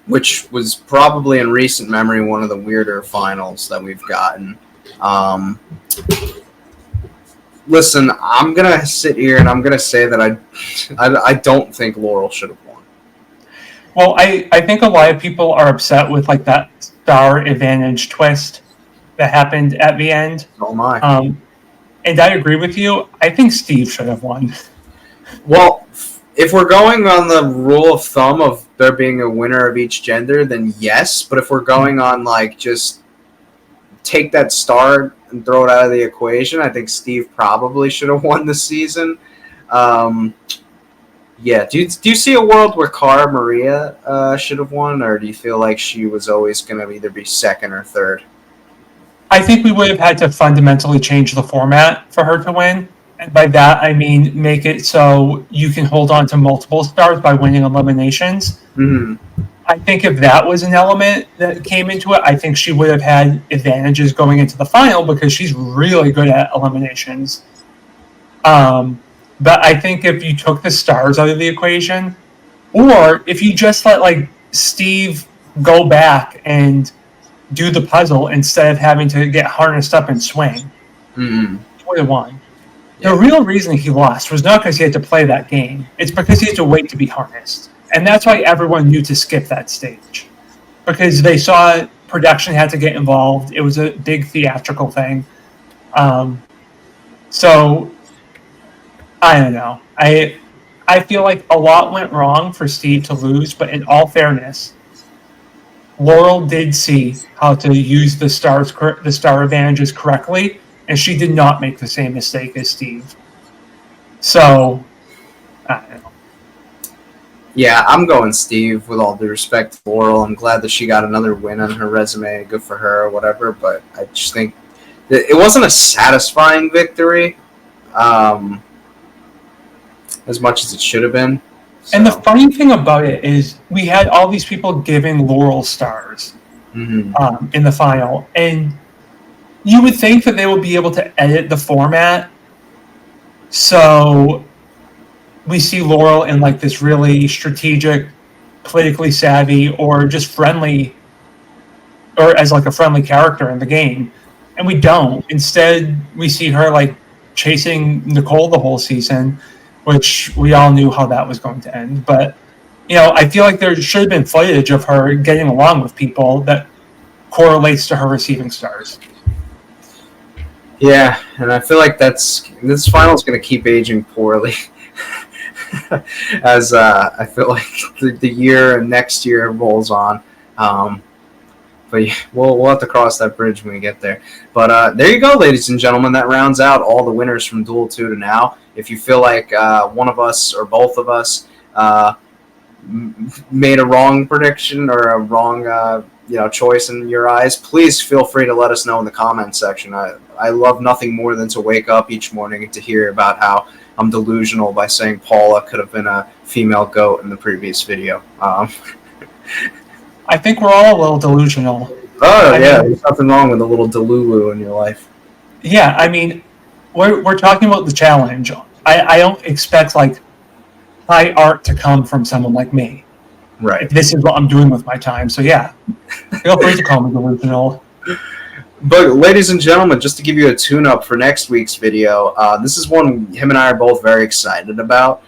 which was probably in recent memory one of the weirder finals that we've gotten. Listen, I'm going to sit here and I'm going to say that I don't think Laurel should have won. Well, I think a lot of people are upset with that star advantage twist that happened at the end. Oh my. And I agree with you. I think Steve should have won. Well, if we're going on the rule of thumb of there being a winner of each gender, then yes. But if we're going on just take that star and throw it out of the equation, I think Steve probably should have won the season. Yeah. Do you see a world where Cara Maria should have won, or do you feel like she was always going to either be second or third? I think we would have had to fundamentally change the format for her to win. And by that, I mean make it so you can hold on to multiple stars by winning eliminations. Mm-hmm. I think if that was an element that came into it, I think she would have had advantages going into the final because she's really good at eliminations. But I think if you took the stars out of the equation, or if you just let Steve go back and do the puzzle instead of having to get harnessed up and swing, mm-hmm. he would have won. The real reason he lost was not because he had to play that game. It's because he had to wait to be harnessed. And that's why everyone knew to skip that stage. Because they saw production had to get involved. It was a big theatrical thing. So, I don't know. I feel like a lot went wrong for Steve to lose, but in all fairness, Laurel did see how to use the star advantages correctly and she did not make the same mistake as Steve. So, I don't know. Yeah, I'm going Steve, with all due respect to Laurel. I'm glad that she got another win on her resume. Good for her or whatever, but I just think that it wasn't a satisfying victory as much as it should have been. So. And the funny thing about it is we had all these people giving Laurel stars in the final, and you would think that they would be able to edit the format so we see Laurel in like this really strategic, politically savvy, or just friendly, or as like a friendly character in the game, and we don't. Instead, we see her like chasing Nicole the whole season, which we all knew how that was going to end. But, you know, I feel like there should have been footage of her getting along with people that correlates to her receiving stars. Yeah, and I feel like this final is going to keep aging poorly. As I feel like the year and next year rolls on. But yeah, we'll have to cross that bridge when we get there. But there you go, ladies and gentlemen. That rounds out all the winners from Duel 2 to now. If you feel like one of us or both of us made a wrong prediction or a wrong choice in your eyes, please feel free to let us know in the comments section. I love nothing more than to wake up each morning and to hear about how I'm delusional by saying Paula could have been a female goat in the previous video. I think we're all a little delusional. Oh, yeah, there's nothing wrong with a little delulu in your life. Yeah, I mean, we're talking about the challenge. I don't expect, like, high art to come from someone like me. Right. This is what I'm doing with my time. So, yeah, feel free to call me delusional. But, ladies and gentlemen, just to give you a tune-up for next week's video, this is one him and I are both very excited about.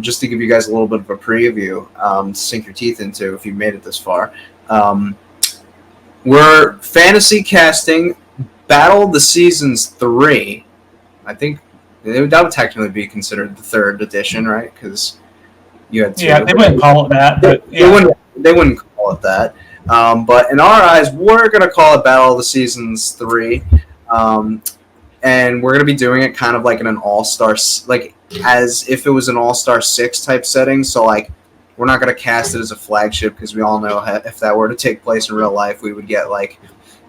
Just to give you guys a little bit of a preview to sink your teeth into if you've made it this far. We're fantasy casting Battle of the Seasons 3. I think that would technically be considered the third edition, right? Because you had two. Yeah, they wouldn't call it that. But yeah. They wouldn't call it that. But in our eyes, we're going to call it Battle of the Seasons 3. And we're going to be doing it kind of like in an all-star, like as if it was an all-star 6 type setting. So, like, we're not going to cast it as a flagship because we all know if that were to take place in real life, we would get, like,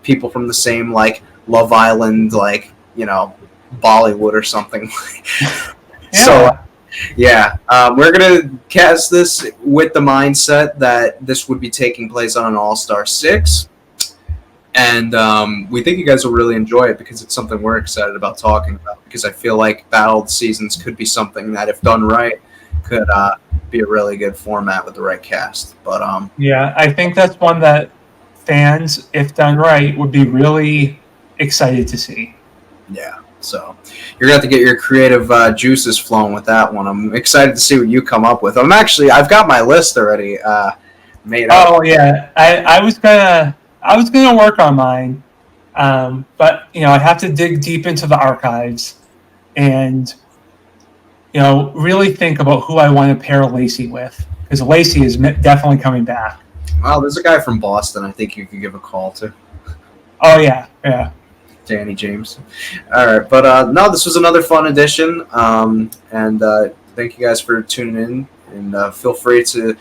people from the same, like, Love Island, like, Bollywood or something. Yeah. So, yeah, we're going to cast this with the mindset that this would be taking place on an all-star 6. And we think you guys will really enjoy it because it's something we're excited about talking about. Because I feel like Battle of the Seasons could be something that, if done right, could be a really good format with the right cast. But yeah, I think that's one that fans, if done right, would be really excited to see. Yeah, so you're gonna have to get your creative juices flowing with that one. I'm excited to see what you come up with. I've got my list already made up. Oh yeah, I was gonna work on mine, but I have to dig deep into the archives and really think about who I want to pair Lacey with, because Lacey is definitely coming back. Well, there's a guy from Boston I think you could give a call to. Oh yeah. Danny James. All right, but no, this was another fun edition, and thank you guys for tuning in, and feel free to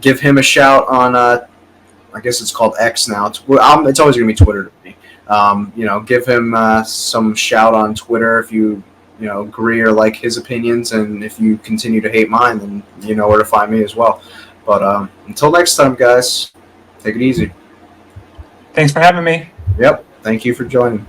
give him a shout on. I guess it's called X now. It's always going to be Twitter to me. Give him some shout on Twitter if you agree or like his opinions, and if you continue to hate mine, then you know where to find me as well. But until next time, guys, take it easy. Thanks for having me. Yep. Thank you for joining.